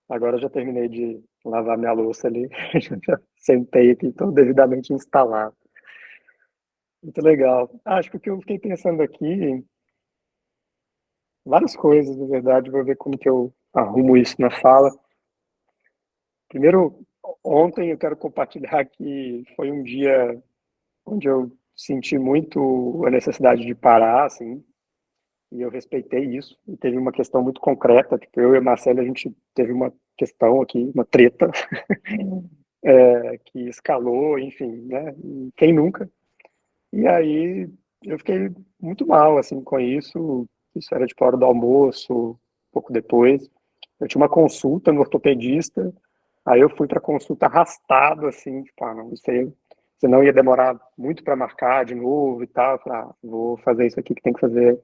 Agora eu já terminei de lavar minha louça ali, já sentei aqui, estou devidamente instalado. Muito legal. Acho que o que eu fiquei pensando aqui, várias coisas, na verdade, vou ver como que eu arrumo isso na fala. Primeiro, ontem eu quero compartilhar que foi um dia onde eu senti muito a necessidade de parar, assim, e eu respeitei isso. E teve uma questão muito concreta, tipo, eu e a Marcela, a gente teve uma questão aqui, uma treta, que escalou, enfim, né? E quem nunca? E aí eu fiquei muito mal, assim, com isso. Isso era tipo a hora do almoço, pouco depois. Eu tinha uma consulta no ortopedista, aí eu fui para consulta arrastado, assim, tipo, não sei, senão ia demorar muito para marcar de novo e tal. Eu falei, vou fazer isso aqui que tem que fazer.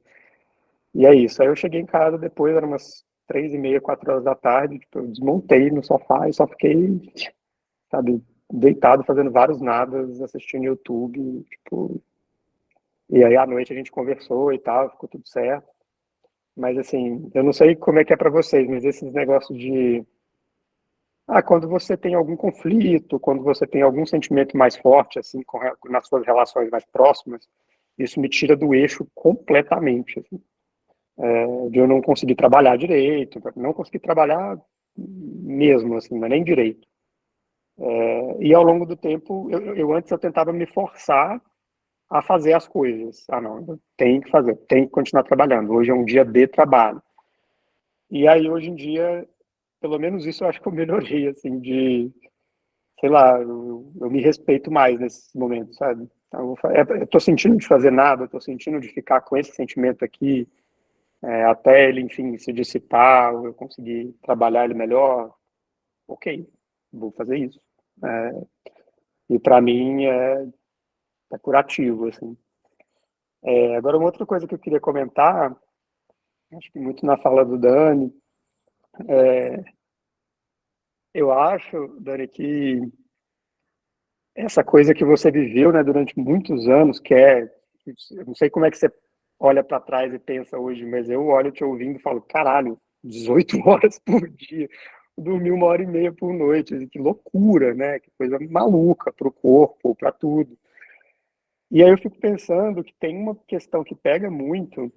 E é isso. Aí eu cheguei em casa depois, eram umas 3h30, 4 horas da tarde, tipo, eu desmontei no sofá e só fiquei, sabe, deitado fazendo vários nadas, assistindo YouTube, tipo, e aí à noite a gente conversou e tal, ficou tudo certo. Mas assim, eu não sei como é que é para vocês, mas esses negócios de quando você tem algum conflito, quando você tem algum sentimento mais forte assim nas suas relações mais próximas, isso me tira do eixo completamente, assim, de eu não conseguir trabalhar direito, não conseguir trabalhar mesmo assim, mas nem direito. E ao longo do tempo, eu antes eu tentava me forçar a fazer as coisas. Não, tem que fazer, tem que continuar trabalhando. Hoje é um dia de trabalho. E aí, hoje em dia, pelo menos isso eu acho que eu melhorei, assim, sei lá, eu me respeito mais nesses momentos, sabe? Então, eu tô sentindo de fazer nada, eu tô sentindo de ficar com esse sentimento aqui, até ele, enfim, se dissipar, ou eu conseguir trabalhar ele melhor, ok, vou fazer isso. E para mim é curativo, assim. Agora, uma outra coisa que eu queria comentar, acho que muito na fala do Dani, eu acho, Dani, que essa coisa que você viveu, né, durante muitos anos, eu não sei como é que você olha para trás e pensa hoje, mas eu olho te ouvindo e falo, caralho, 18 horas por dia, dormir 1h30 por noite, que loucura, né, que coisa maluca para o corpo, para tudo. E aí eu fico pensando que tem uma questão que pega muito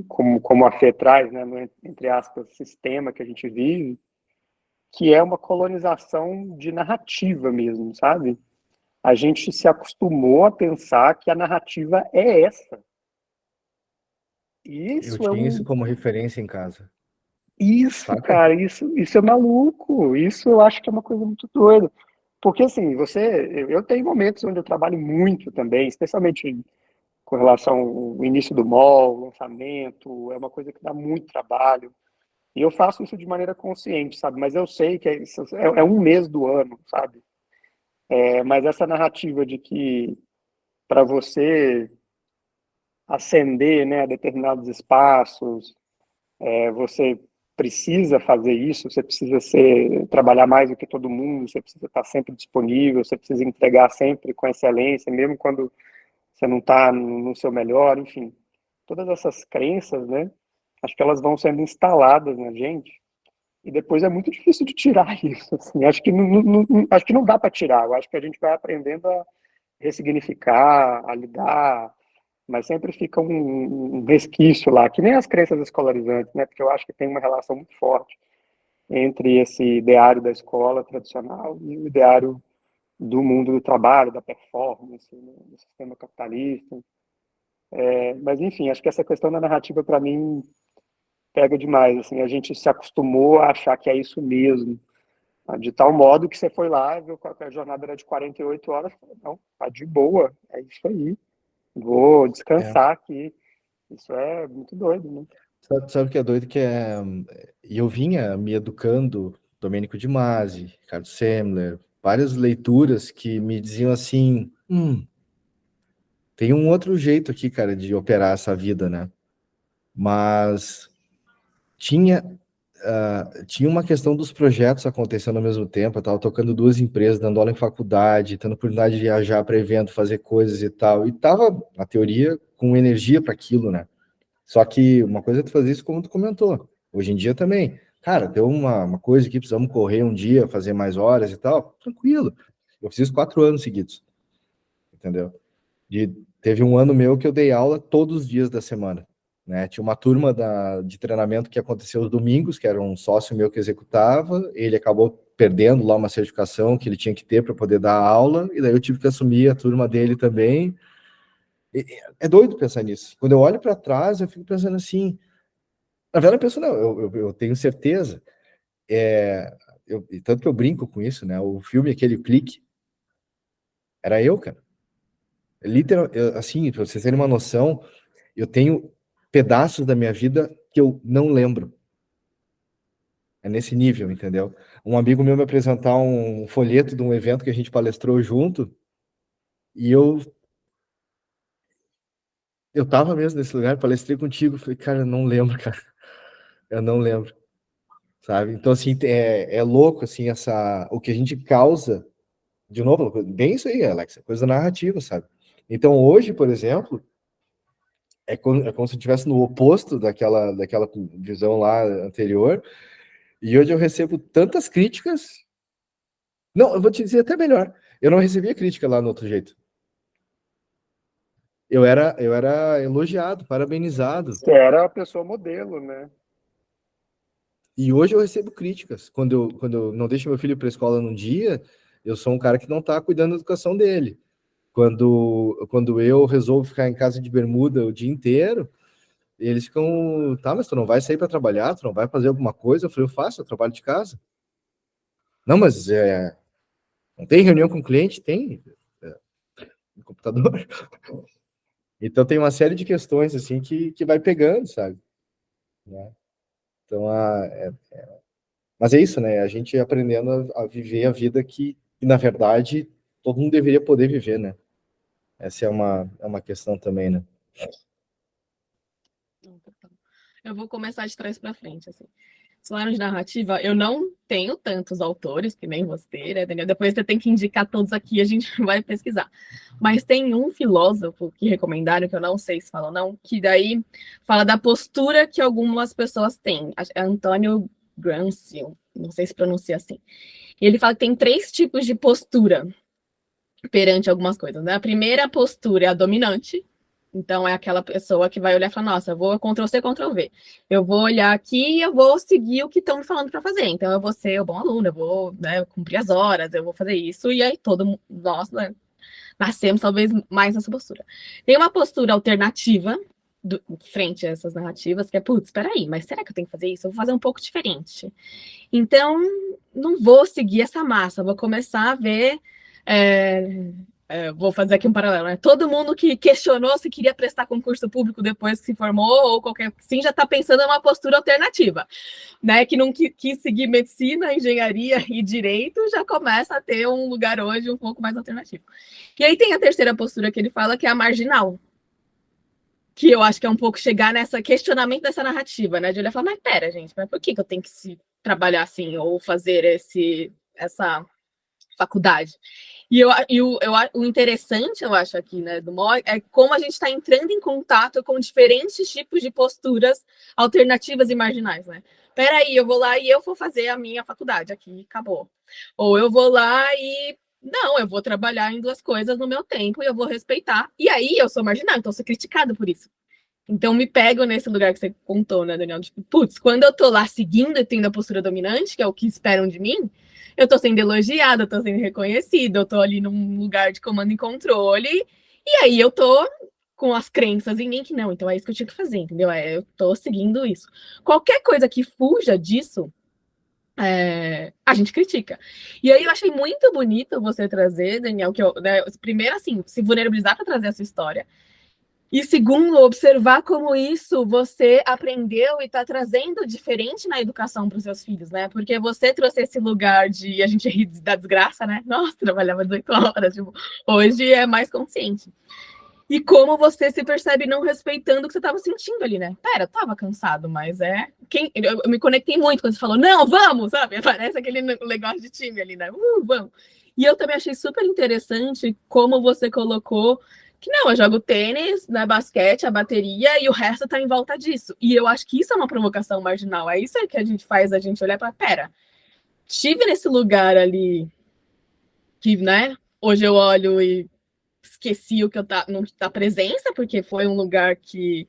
como a Fê traz, né, no, entre aspas, sistema que a gente vive, que é uma colonização de narrativa mesmo, sabe? A gente se acostumou a pensar que a narrativa é essa. E Eu isso é tinha isso como referência em casa. Isso, Saca? cara, isso é maluco. Isso eu acho que é uma coisa muito doida. Porque, assim, eu tenho momentos onde eu trabalho muito também, especialmente com relação ao início do mall, lançamento, é uma coisa que dá muito trabalho. E eu faço isso de maneira consciente, sabe? Mas eu sei que é um mês do ano, sabe? Mas essa narrativa de que para você ascender, né, a determinados espaços, você precisa fazer isso, você precisa trabalhar mais do que todo mundo, você precisa estar sempre disponível, você precisa entregar sempre com excelência, mesmo quando você não está no seu melhor, enfim. Todas essas crenças, né, acho que elas vão sendo instaladas na gente e depois é muito difícil de tirar isso. Assim. Acho que não dá para tirar. Eu acho que a gente vai aprendendo a ressignificar, a lidar. mas sempre fica um resquício lá, que nem as crenças escolarizantes, né? Porque eu acho que tem uma relação muito forte entre esse ideário da escola tradicional e o ideário do mundo do trabalho, da performance, né, do sistema capitalista. Mas, enfim, acho que essa questão da narrativa, para mim, pega demais. Assim, a gente se acostumou a achar que é isso mesmo, de tal modo que você foi lá, viu que a jornada era de 48 horas, falou, não, tá de boa, é isso aí, vou descansar aqui. Isso é muito doido, né? Sabe o que é doido? E eu vinha me educando, Domênico de Masi, Ricardo Semler, várias leituras que me diziam assim, tem um outro jeito aqui, cara, de operar essa vida, né? Mas tinha uma questão dos projetos acontecendo ao mesmo tempo. Eu estava tocando 2 empresas, dando aula em faculdade, tendo oportunidade de viajar para evento, fazer coisas e tal. E tava, na teoria, com energia para aquilo, né? Só que uma coisa é tu fazer isso como tu comentou. Hoje em dia também. Cara, deu uma coisa aqui, precisamos correr um dia, fazer mais horas e tal. Tranquilo. Eu fiz isso 4 anos seguidos. Entendeu? Teve um ano meu que eu dei aula todos os dias da semana. Né? Tinha uma turma de treinamento que aconteceu os domingos, que era um sócio meu que executava, ele acabou perdendo lá uma certificação que ele tinha que ter para poder dar aula, e daí eu tive que assumir a turma dele também. É doido pensar nisso. Quando eu olho para trás, eu fico pensando assim, na verdade eu penso, não, eu tenho certeza, tanto que eu brinco com isso, né? O filme, aquele Clique, era eu, cara. Literal, assim, para vocês terem uma noção, eu tenho pedaços da minha vida que eu não lembro. É nesse nível, entendeu? Um amigo meu me apresentar um folheto de um evento que a gente palestrou junto, e eu tava mesmo nesse lugar, palestrei contigo, falei, cara, eu não lembro, cara. Eu não lembro, sabe? Então, assim, é louco, assim, o que a gente causa, de novo, bem isso aí, Alex, coisa narrativa, sabe? Então, hoje, por exemplo, é como se eu estivesse no oposto daquela visão lá anterior, e hoje eu recebo tantas críticas. Não, eu vou te dizer até melhor. Eu não recebia crítica lá no outro jeito. Eu era elogiado, parabenizado. Você era a pessoa modelo, né? E hoje eu recebo críticas. Quando eu não deixo meu filho para a escola num dia, eu sou um cara que não está cuidando da educação dele. Quando eu resolvo ficar em casa de bermuda o dia inteiro, eles ficam, tá, mas tu não vai sair para trabalhar, tu não vai fazer alguma coisa? Eu falei, eu faço, eu trabalho de casa. Não, mas não tem reunião com o cliente? Tem. No computador. Então tem uma série de questões assim que vai pegando, sabe? Né? Então, mas é isso, né? A gente aprendendo a viver a vida que, na verdade, todo mundo deveria poder viver, né? Essa é uma questão também, né? Eu vou começar de trás para frente, assim. Falaram de narrativa, eu não tenho tantos autores, que nem você, né, Daniel? Depois você tem que indicar todos aqui, a gente vai pesquisar. Mas tem um filósofo que recomendaram, que eu não sei se falam não, que daí fala da postura que algumas pessoas têm. É Antônio Gramsci, não sei se pronuncia assim. E ele fala que tem 3 tipos de postura perante algumas coisas, né? A primeira postura é a dominante, então é aquela pessoa que vai olhar e falar, nossa, eu vou Ctrl+C, Ctrl+V. Eu vou olhar aqui e eu vou seguir o que estão me falando para fazer. Então eu vou ser o bom aluno, eu vou, né, cumprir as horas, eu vou fazer isso. E aí nós, né, nascemos talvez mais nessa postura. Tem uma postura alternativa frente a essas narrativas, que é, putz, espera aí, mas será que eu tenho que fazer isso? Eu vou fazer um pouco diferente. Então, não vou seguir essa massa, vou começar a ver... vou fazer aqui um paralelo, né? Todo mundo que questionou se queria prestar concurso público depois que se formou ou qualquer assim já está pensando em uma postura alternativa, né? Que não quis seguir medicina, engenharia e direito, já começa a ter um lugar hoje um pouco mais alternativo. E aí tem a terceira postura que ele fala, que é a marginal, que eu acho que é um pouco chegar nessa questionamento dessa narrativa, né? De olhar e falar, mas pera, gente, mas por que eu tenho que se trabalhar assim ou fazer essa faculdade? E o interessante, eu acho, aqui, né, do MOI, é como a gente está entrando em contato com diferentes tipos de posturas alternativas e marginais, né? Peraí, eu vou lá e eu vou fazer a minha faculdade aqui, acabou. Ou eu vou lá e não, eu vou trabalhar em 2 coisas no meu tempo e eu vou respeitar. E aí eu sou marginal, então eu sou criticada por isso. Então me pego nesse lugar que você contou, né, Daniel? Tipo, putz, quando eu tô lá seguindo e tendo a postura dominante, que é o que esperam de mim, eu tô sendo elogiada, eu tô sendo reconhecida, eu tô ali num lugar de comando e controle, e aí eu tô com as crenças em mim que não, então é isso que eu tinha que fazer, entendeu? Eu tô seguindo isso. Qualquer coisa que fuja disso, a gente critica. E aí eu achei muito bonito você trazer, Daniel, que eu, né, primeiro assim, se vulnerabilizar para trazer essa história. E segundo, observar como isso você aprendeu e está trazendo diferente na educação para os seus filhos, né? Porque você trouxe esse lugar de a gente rir da desgraça, né? Nossa, trabalhava 18 horas, tipo, hoje é mais consciente. E como você se percebe não respeitando o que você estava sentindo ali, né? Pera, eu tava cansado, mas eu me conectei muito quando você falou, não, vamos, sabe? Parece aquele negócio de time ali, né? Vamos. E eu também achei super interessante como você colocou que não, eu jogo tênis, né, basquete, a bateria e o resto tá em volta disso. E eu acho que isso é uma provocação marginal. É isso que a gente faz, a gente olhar para, pera, estive nesse lugar ali que, né, hoje eu olho e esqueci o que eu da presença, porque foi um lugar que,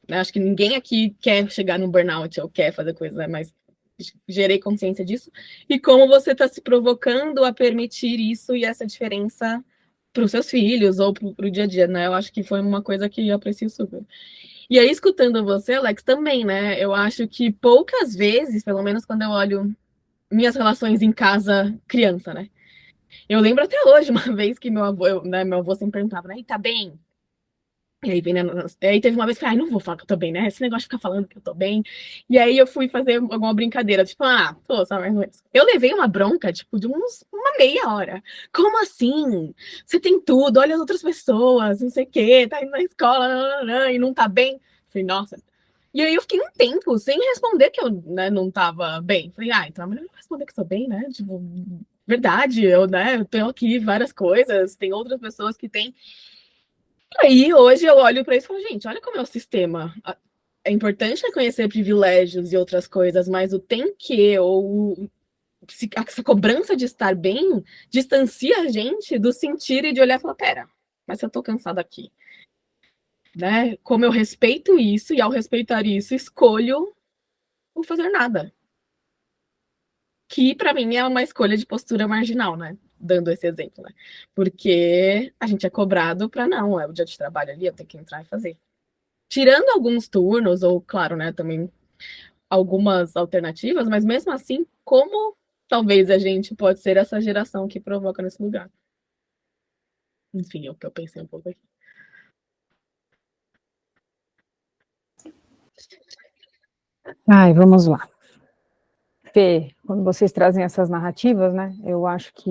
né, acho que ninguém aqui quer chegar no burnout ou quer fazer coisa, né, mas gerei consciência disso. E como você está se provocando a permitir isso e essa diferença para os seus filhos ou para o dia a dia, né? Eu acho que foi uma coisa que eu aprecio super. E aí, escutando você, Alex, também, né? Eu acho que poucas vezes, pelo menos quando eu olho minhas relações em casa, criança, né? Eu lembro até hoje, uma vez que meu avô sempre perguntava, né? E tá bem? E aí, né, aí teve uma vez que eu falei, não vou falar que eu tô bem, né? Esse negócio de ficar falando que eu tô bem. E aí eu fui fazer alguma brincadeira, tipo, tô, sabe mais ou menos. Eu levei uma bronca, tipo, de uma meia hora. Como assim? Você tem tudo, olha as outras pessoas, não sei o quê, tá indo na escola, e não tá bem. Falei, nossa. E aí eu fiquei um tempo sem responder que eu, né, não tava bem. Falei, então é melhor eu responder que eu tô bem, né? Tipo, verdade, eu tenho aqui várias coisas, tem outras pessoas que têm. Aí hoje eu olho para isso e falo, gente, olha como é o sistema. É importante reconhecer privilégios e outras coisas, mas o tem que, ou essa cobrança de estar bem, distancia a gente do sentir e de olhar e falar, pera, mas eu tô cansada aqui. Né? Como eu respeito isso, e ao respeitar isso, escolho não fazer nada. Que para mim é uma escolha de postura marginal, né? Dando esse exemplo, né? Porque a gente é cobrado para não, é o dia de trabalho ali, eu tenho que entrar e fazer. Tirando alguns turnos, ou claro, né, também algumas alternativas, mas mesmo assim, como talvez a gente pode ser essa geração que provoca nesse lugar? Enfim, é o que eu pensei um pouco aqui. Ai, vamos lá. Fê, quando vocês trazem essas narrativas, né, eu acho que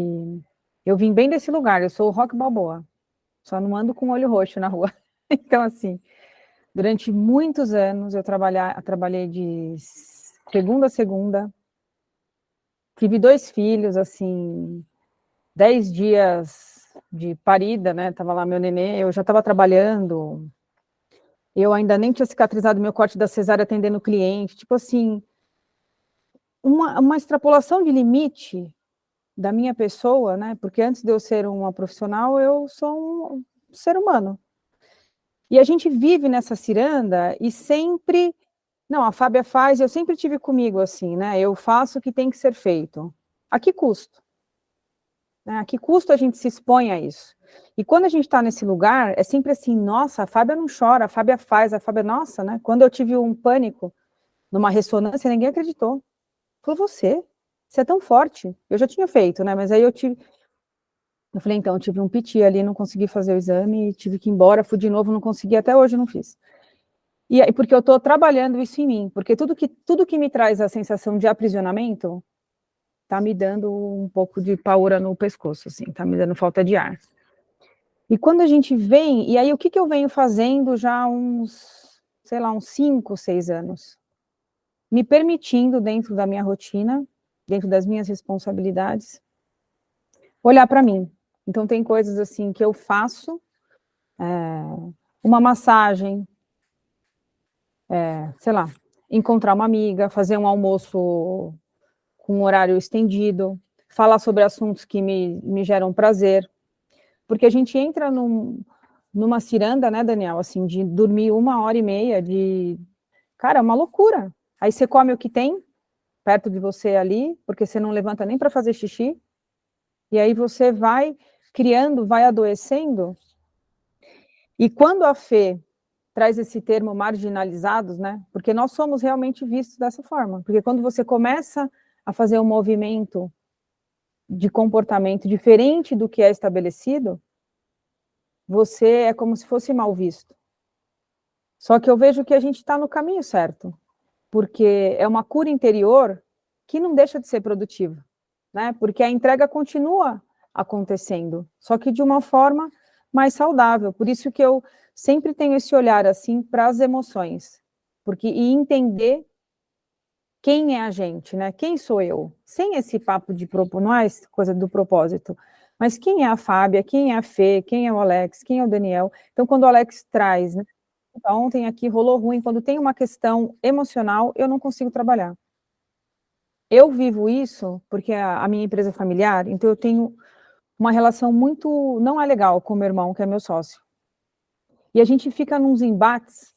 eu vim bem desse lugar, eu sou o Rock Balboa, só não ando com olho roxo na rua. Então, assim, durante muitos anos eu trabalhei de segunda a segunda, tive 2 filhos, assim, 10 dias de parida, né, tava lá meu nenê, eu já estava trabalhando, eu ainda nem tinha cicatrizado meu corte da cesárea atendendo o cliente, tipo assim, uma extrapolação de limite da minha pessoa, né? Porque antes de eu ser uma profissional, eu sou um ser humano. E a gente vive nessa ciranda e sempre... Não, a Fábia faz, eu sempre tive comigo assim, né? Eu faço o que tem que ser feito. A que custo? Né? A que custo a gente se expõe a isso? E quando a gente está nesse lugar, é sempre assim, nossa, a Fábia não chora, a Fábia faz, a Fábia... Nossa, né? Quando eu tive um pânico numa ressonância, ninguém acreditou. Falou, você é tão forte. Eu já tinha feito, né? Mas aí eu falei, então, eu tive um piti ali, não consegui fazer o exame, tive que ir embora, fui de novo, não consegui, até hoje não fiz. E aí, porque eu estou trabalhando isso em mim, porque tudo que me traz a sensação de aprisionamento está me dando um pouco de paura no pescoço, assim, está me dando falta de ar. E quando a gente vem, e aí o que eu venho fazendo já há uns 5, 6 anos? Me permitindo, dentro da minha rotina, dentro das minhas responsabilidades, olhar para mim. Então, tem coisas assim que eu faço, uma massagem, sei lá, encontrar uma amiga, fazer um almoço com um horário estendido, falar sobre assuntos que me geram prazer, porque a gente entra numa ciranda, né, Daniel, assim, de dormir 1h30, cara, é uma loucura. Aí você come o que tem perto de você ali, porque você não levanta nem para fazer xixi, e aí você vai criando, vai adoecendo, e quando a Fê traz esse termo marginalizados, né, porque nós somos realmente vistos dessa forma, porque quando você começa a fazer um movimento de comportamento diferente do que é estabelecido, você é como se fosse mal visto. Só que eu vejo que a gente está no caminho certo, porque é uma cura interior que não deixa de ser produtiva, né? Porque a entrega continua acontecendo, só que de uma forma mais saudável. Por isso que eu sempre tenho esse olhar assim para as emoções, e entender quem é a gente, né? Quem sou eu? Sem esse papo de não é coisa do propósito, mas quem é a Fábia, quem é a Fê, quem é o Alex, quem é o Daniel? Então, quando o Alex traz, né? Ontem aqui rolou ruim, quando tem uma questão emocional, eu não consigo trabalhar. Eu vivo isso porque a minha empresa é familiar, então eu tenho uma relação muito, não é legal com o meu irmão, que é meu sócio. E a gente fica nos embates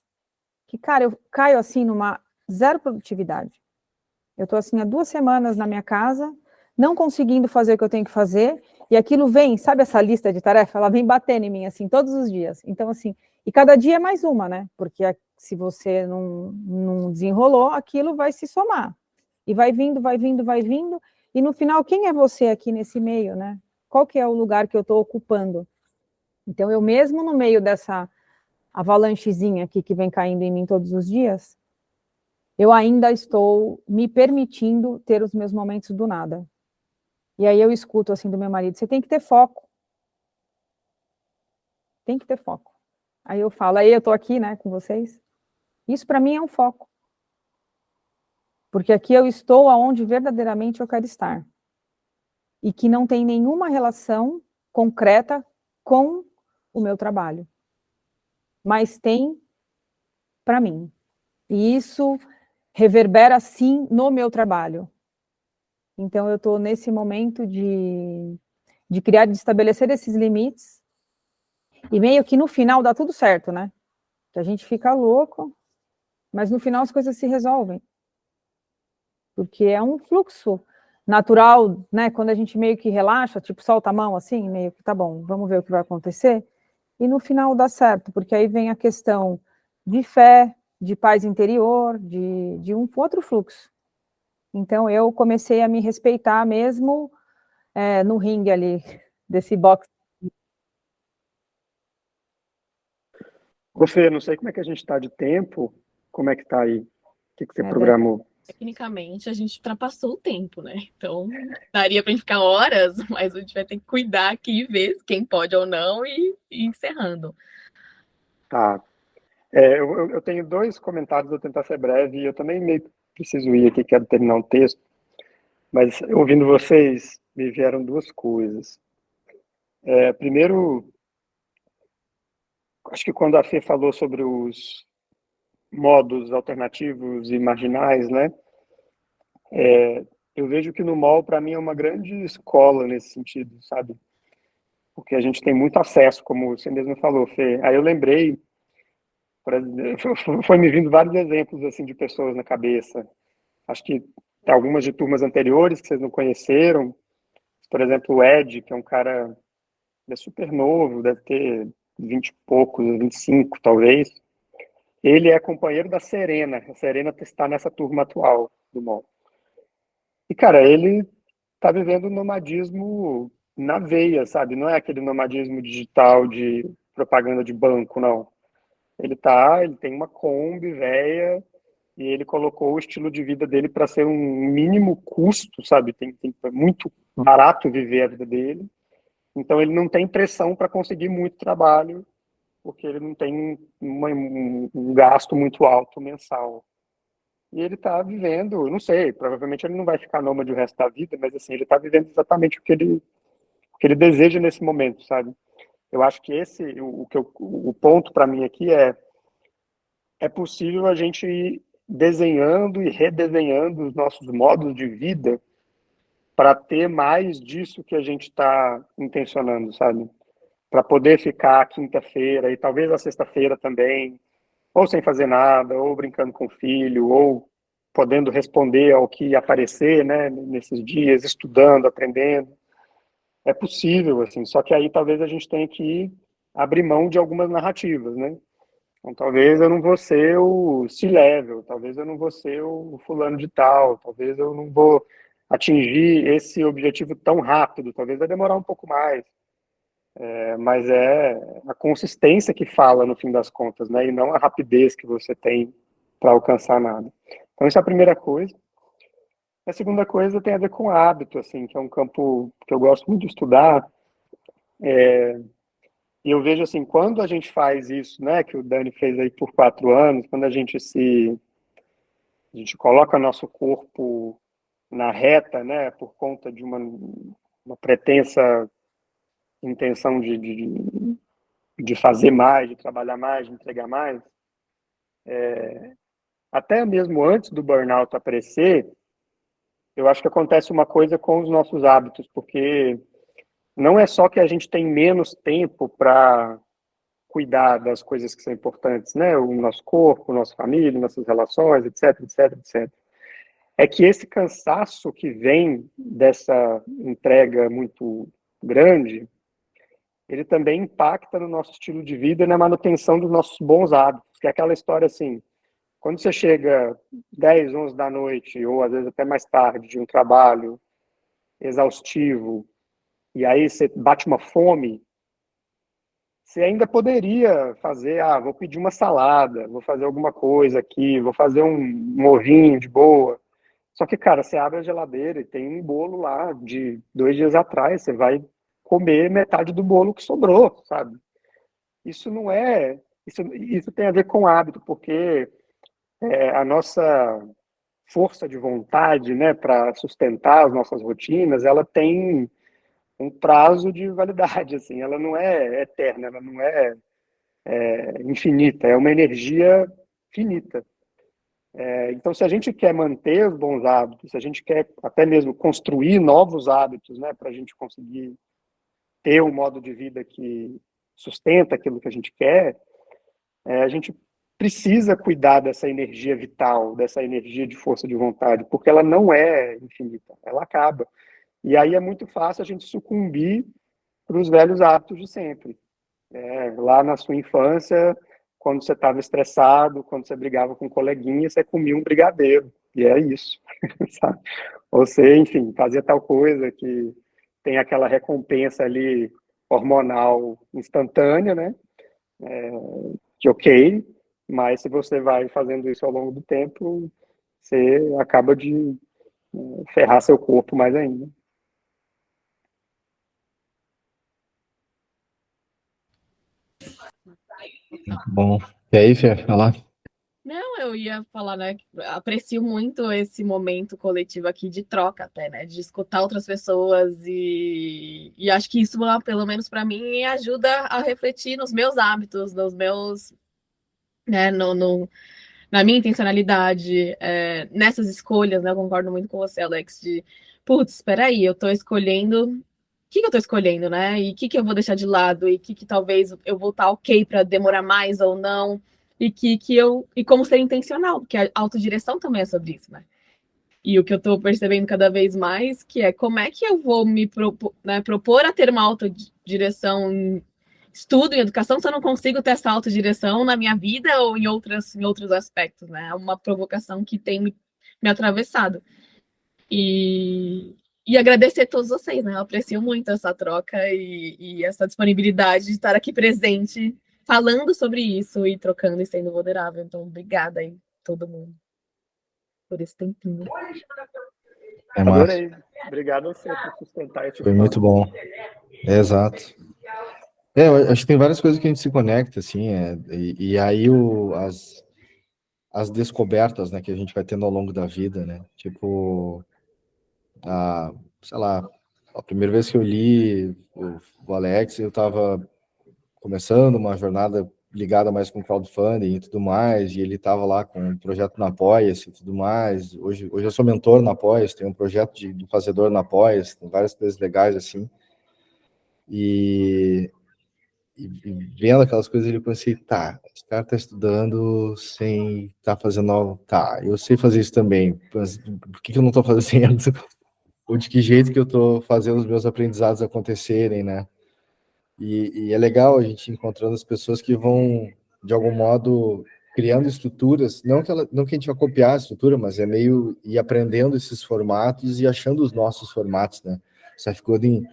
que, cara, eu caio assim numa zero produtividade. Eu estou assim há 2 semanas na minha casa, não conseguindo fazer o que eu tenho que fazer, e aquilo vem, sabe essa lista de tarefa? Ela vem batendo em mim, assim, todos os dias. Então, assim, e cada dia é mais uma, né? Porque se você não desenrolou, aquilo vai se somar. E vai vindo, vai vindo, vai vindo, e no final, quem é você aqui nesse meio, né? Qual que é o lugar que eu estou ocupando? Então, eu mesmo no meio dessa avalanchezinha aqui que vem caindo em mim todos os dias, eu ainda estou me permitindo ter os meus momentos do nada. E aí eu escuto assim do meu marido, você tem que ter foco. Tem que ter foco. Aí eu falo, aí eu tô aqui, né, com vocês. Isso para mim é um foco. Porque aqui eu estou aonde verdadeiramente eu quero estar. E que não tem nenhuma relação concreta com o meu trabalho. Mas tem para mim. E isso reverbera sim no meu trabalho. Então eu estou nesse momento de criar, de estabelecer esses limites, e meio que no final dá tudo certo, né? Que a gente fica louco, mas no final as coisas se resolvem. Porque é um fluxo natural, né? Quando a gente meio que relaxa, tipo, solta a mão assim, meio que tá bom, vamos ver o que vai acontecer, e no final dá certo, porque aí vem a questão de fé, de paz interior, de um outro fluxo. Então eu comecei a me respeitar mesmo no ringue ali, desse boxe. Você, não sei como é que a gente está de tempo, como é que está aí? O que você programou? Tecnicamente, a gente ultrapassou o tempo, né? Então, daria para ficar horas, mas a gente vai ter que cuidar aqui e ver quem pode ou não e ir encerrando. Tá. Eu tenho 2 comentários, vou tentar ser breve, e eu também meio que preciso ir aqui, quero terminar um texto, mas ouvindo vocês, me vieram 2 coisas. Primeiro, acho que quando a Fê falou sobre os modos alternativos e marginais, né? Eu vejo que no mall, para mim, é uma grande escola nesse sentido, sabe? Porque a gente tem muito acesso, como você mesmo falou, Fê. Aí eu lembrei, foi me vindo vários exemplos assim de pessoas na cabeça. Acho que algumas de turmas anteriores que vocês não conheceram, por exemplo, o Ed, que é um cara, ele é super novo, deve ter 20 e poucos, 25 talvez. Ele é companheiro da Serena. A Serena está nessa turma atual do mall. E, cara, ele tá vivendo um nomadismo na veia, sabe? Não é aquele nomadismo digital de propaganda de banco, não. Ele tem uma Kombi velha e ele colocou o estilo de vida dele para ser um mínimo custo, sabe? É muito barato viver a vida dele. Então ele não tem pressão para conseguir muito trabalho, porque ele não tem um gasto muito alto mensal. E ele está vivendo, não sei, provavelmente ele não vai ficar nômade o resto da vida, mas assim, ele está vivendo exatamente o que ele deseja nesse momento, sabe? Eu acho que o ponto para mim aqui é possível a gente ir desenhando e redesenhando os nossos modos de vida para ter mais disso que a gente está intencionando, sabe? Para poder ficar quinta-feira e talvez a sexta-feira também, ou sem fazer nada, ou brincando com o filho, ou podendo responder ao que aparecer, né, nesses dias, estudando, aprendendo. É possível, assim, só que aí talvez a gente tenha que abrir mão de algumas narrativas, né? Então, talvez eu não vou ser o C-level, talvez eu não vou ser o fulano de tal, talvez eu não vou atingir esse objetivo tão rápido, talvez vai demorar um pouco mais. Mas é a consistência que fala no fim das contas, né? E não a rapidez que você tem para alcançar nada. Então, essa é a primeira coisa. A segunda coisa tem a ver com hábito, assim, que é um campo que eu gosto muito de estudar. E eu vejo assim, quando a gente faz isso, né, que o Dani fez aí por 4 anos, quando a gente coloca nosso corpo na reta, né, por conta de uma pretensa intenção de fazer mais, de trabalhar mais, de entregar mais, até mesmo antes do burnout aparecer, eu acho que acontece uma coisa com os nossos hábitos, porque não é só que a gente tem menos tempo para cuidar das coisas que são importantes, né? O nosso corpo, nossa família, nossas relações, etc, etc, etc. É que esse cansaço que vem dessa entrega muito grande, ele também impacta no nosso estilo de vida e na manutenção dos nossos bons hábitos, que é aquela história assim, quando você chega 10, 11 da noite, ou às vezes até mais tarde, de um trabalho exaustivo, e aí você bate uma fome, você ainda poderia fazer, vou pedir uma salada, vou fazer alguma coisa aqui, vou fazer um ovinho de boa. Só que, cara, você abre a geladeira e tem um bolo lá de 2 dias atrás, você vai comer metade do bolo que sobrou, sabe? Isso não é... Isso tem a ver com hábito, porque a nossa força de vontade, né, para sustentar as nossas rotinas, ela tem um prazo de validade, assim, ela não é eterna, ela não é infinita, é uma energia finita. Então, se a gente quer manter os bons hábitos, se a gente quer até mesmo construir novos hábitos, né, para a gente conseguir ter um modo de vida que sustenta aquilo que a gente quer, a gente precisa cuidar dessa energia vital, dessa energia de força de vontade, porque ela não é infinita, ela acaba. E aí é muito fácil a gente sucumbir para os velhos hábitos de sempre. Lá na sua infância, quando você estava estressado, quando você brigava com um coleguinha, você comia um brigadeiro. E é isso, sabe? Ou você, enfim, fazia tal coisa que tem aquela recompensa ali hormonal instantânea, né? Que ok, mas se você vai fazendo isso ao longo do tempo, você acaba de ferrar seu corpo mais ainda. Bom, e aí, Fê, vai lá? Não, eu ia falar, né? Que aprecio muito esse momento coletivo aqui de troca, até, né? De escutar outras pessoas e acho que isso, pelo menos para mim, ajuda a refletir nos meus hábitos, nos meus, né? Na minha intencionalidade, nessas escolhas, né? Eu concordo muito com você, Alex, de, putz, espera aí, eu tô escolhendo. O que eu tô escolhendo, né? E o que eu vou deixar de lado? E o que talvez eu vou estar ok para demorar mais ou não? E como ser intencional, porque a autodireção também é sobre isso, né? E o que eu tô percebendo cada vez mais que é como é que eu vou me propor a ter uma autodireção em estudo, em educação, se eu não consigo ter essa autodireção na minha vida ou em outros aspectos, né? É uma provocação que tem me atravessado. E agradecer a todos vocês, né? Eu aprecio muito essa troca e essa disponibilidade de estar aqui presente, falando sobre isso e trocando e sendo vulnerável. Então, obrigada aí, todo mundo, por esse tempinho. É massa. Adorei. Obrigado a você por sustentar esse Foi muito bom. Exato. Eu acho que tem várias coisas que a gente se conecta, assim, e aí as descobertas, né, que a gente vai tendo ao longo da vida, né? Tipo, sei lá, a primeira vez que eu li o Alex, eu estava começando uma jornada ligada mais com crowdfunding e tudo mais, e ele estava lá com um projeto na Apoia-se e tudo mais. Hoje eu sou mentor na Apoia-se, tenho um projeto de fazedor na Apoia-se, tem várias coisas legais assim. E vendo aquelas coisas, eu pensei, tá, esse cara tá estudando sem tá fazendo algo, tá, eu sei fazer isso também, mas por que eu não tô fazendo? Ou de que jeito que eu tô fazendo os meus aprendizados acontecerem, né? E é legal a gente encontrando as pessoas que vão, de algum modo, criando estruturas, não que a gente vai copiar a estrutura, mas é meio ir aprendendo esses formatos e achando os nossos formatos, né? O Seth Godin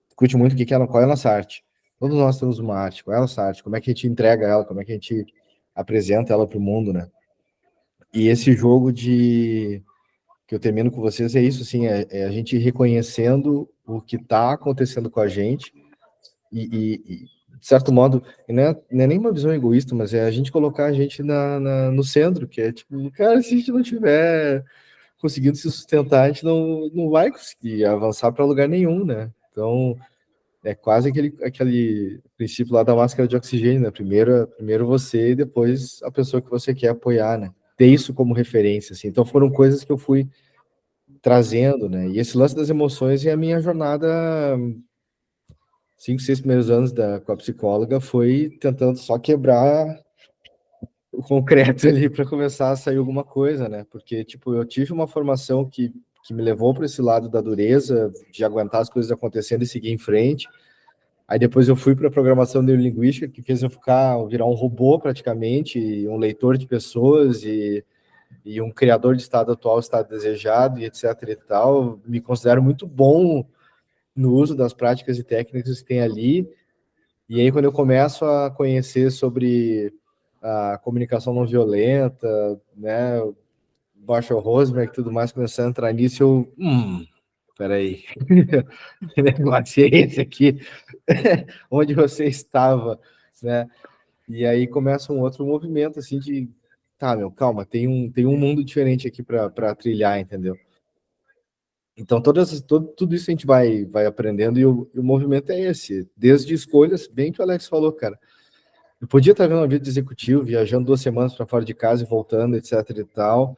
discute muito qual é a nossa arte. Todos nós temos uma arte, qual é a nossa arte? Como é que a gente entrega ela? Como é que a gente apresenta ela para o mundo, né? E esse jogo que eu termino com vocês é isso, assim, é a gente reconhecendo o que está acontecendo com a gente e, de certo modo, não é nem uma visão egoísta, mas é a gente colocar a gente no centro, que é tipo, cara, se a gente não tiver conseguindo se sustentar, a gente não vai conseguir avançar para lugar nenhum, né? Então, é quase aquele princípio lá da máscara de oxigênio, né? Primeiro você e depois a pessoa que você quer apoiar, né? Ter isso como referência, assim. Então, foram coisas que eu fui trazendo, né? E esse lance das emoções é a minha jornada 5, 6 primeiros anos com a psicóloga foi tentando só quebrar o concreto ali para começar a sair alguma coisa, né? Porque, tipo, eu tive uma formação que me levou para esse lado da dureza, de aguentar as coisas acontecendo e seguir em frente. Aí depois eu fui para a programação neurolinguística, que fez eu virar um robô praticamente, um leitor de pessoas e um criador de estado atual, estado desejado e etc e tal. Me considero muito bom no uso das práticas e técnicas que tem ali. E aí, quando eu começo a conhecer sobre a comunicação não violenta, né, Marshall Rosenberg e tudo mais, começando a entrar nisso, eu, peraí, que negócio é esse aqui? Onde você estava, né? E aí começa um outro movimento, assim, de, tá, meu, calma, tem um mundo diferente aqui para trilhar, entendeu? Então, tudo isso a gente vai aprendendo e o movimento é esse, desde escolhas, bem que o Alex falou, cara. Eu podia estar vendo uma vida de executivo, viajando 2 semanas para fora de casa e voltando, etc e tal.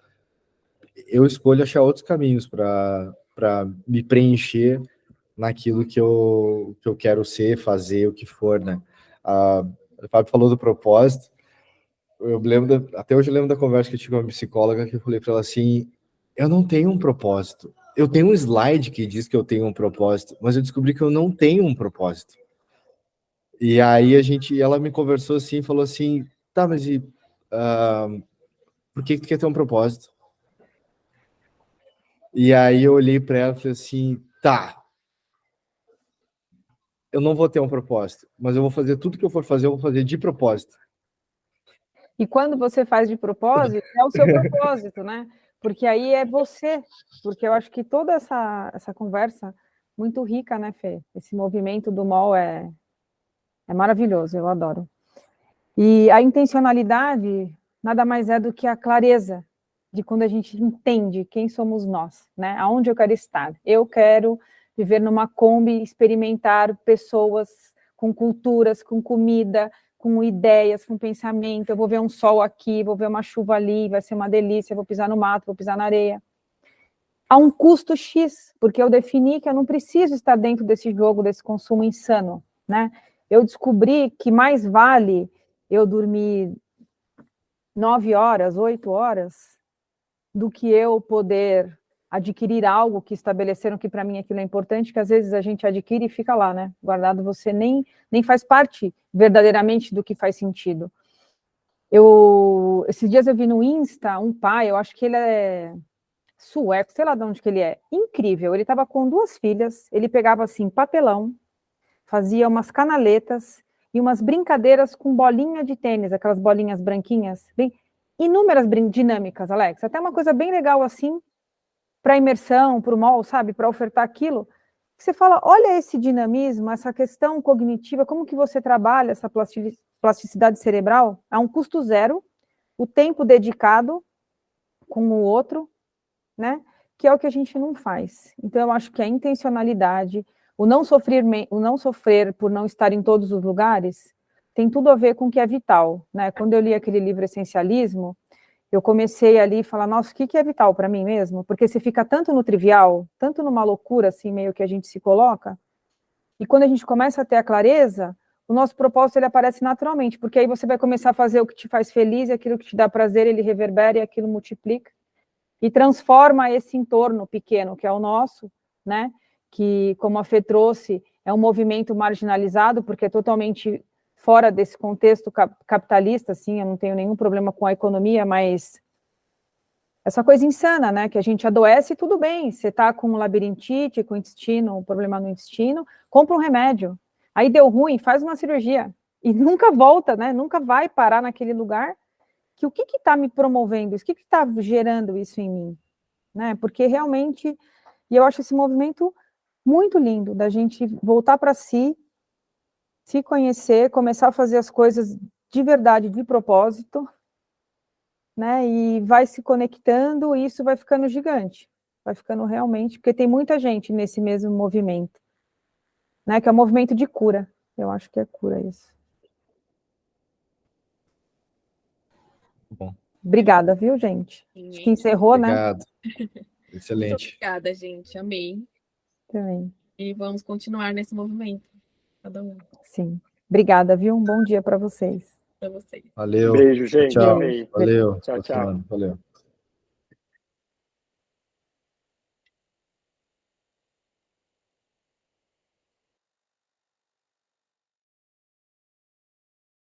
Eu escolho achar outros caminhos para me preencher naquilo que eu quero ser, fazer, o que for, né? O Fábio falou do propósito. Até hoje eu lembro da conversa que eu tive com uma psicóloga, que eu falei para ela assim, eu não tenho um propósito. Eu tenho um slide que diz que eu tenho um propósito, mas eu descobri que eu não tenho um propósito. E aí ela me conversou assim, falou assim, tá, mas por que tu quer ter um propósito? E aí eu olhei para ela e falei assim, tá, eu não vou ter um propósito, mas eu vou fazer tudo que eu for fazer, eu vou fazer de propósito. E quando você faz de propósito, é o seu propósito, né? Porque aí é você. Porque eu acho que toda essa conversa muito rica, né, Fê? Esse movimento do MOL é maravilhoso, eu adoro. E a intencionalidade nada mais é do que a clareza de quando a gente entende quem somos nós, né? Aonde eu quero estar. Eu quero viver numa Kombi, experimentar pessoas com culturas, com comida, com ideias, com pensamento. Eu vou ver um sol aqui, vou ver uma chuva ali, vai ser uma delícia, vou pisar no mato, vou pisar na areia. Há um custo X, porque eu defini que eu não preciso estar dentro desse jogo, desse consumo insano, né? Eu descobri que mais vale eu dormir 9 horas, 8 horas, do que eu poder adquirir algo que estabeleceram que para mim aquilo é importante, que às vezes a gente adquire e fica lá, né? Guardado, você nem faz parte verdadeiramente do que faz sentido. Esses dias eu vi no Insta um pai, eu acho que ele é sueco, sei lá de onde que ele é, incrível, ele estava com 2 filhas, ele pegava assim papelão, fazia umas canaletas e umas brincadeiras com bolinha de tênis, aquelas bolinhas branquinhas, bem, inúmeras dinâmicas, Alex, até uma coisa bem legal assim, para imersão, para o mall, sabe, para ofertar aquilo, você fala, olha esse dinamismo, essa questão cognitiva, como que você trabalha essa plasticidade cerebral, a um custo zero, o tempo dedicado com o outro, né, que é o que a gente não faz. Então, eu acho que a intencionalidade, o não sofrer por não estar em todos os lugares, tem tudo a ver com o que é vital, né? Quando eu li aquele livro Essencialismo, eu comecei ali a falar, nossa, o que é vital para mim mesmo? Porque você fica tanto no trivial, tanto numa loucura, assim, meio que a gente se coloca, e quando a gente começa a ter a clareza, o nosso propósito, ele aparece naturalmente, porque aí você vai começar a fazer o que te faz feliz, e aquilo que te dá prazer, ele reverbera, e aquilo multiplica, e transforma esse entorno pequeno, que é o nosso, né? Que, como a Fê trouxe, é um movimento marginalizado, porque é totalmente fora desse contexto capitalista, assim, eu não tenho nenhum problema com a economia, mas essa coisa insana, né, que a gente adoece, tudo bem, você está com labirintite, com intestino, um problema no intestino, compra um remédio, aí deu ruim, faz uma cirurgia, e nunca volta, né, nunca vai parar naquele lugar, que o que está me promovendo isso, o que está gerando isso em mim, né, porque realmente, e eu acho esse movimento muito lindo, da gente voltar para si, se conhecer, começar a fazer as coisas de verdade, de propósito, né, e vai se conectando, e isso vai ficando gigante, vai ficando realmente, porque tem muita gente nesse mesmo movimento, né, que é o movimento de cura, eu acho que é cura isso. Bom. Obrigada, viu, gente? Acho que encerrou, Obrigado. né? Excelente. Muito obrigada, gente, amei. Também. E vamos continuar nesse movimento, cada um. Sim. Obrigada, viu? Um bom dia para vocês. Para vocês. Valeu. Beijo, gente. Tchau. Amei. Valeu. Tchau, tchau. Valeu.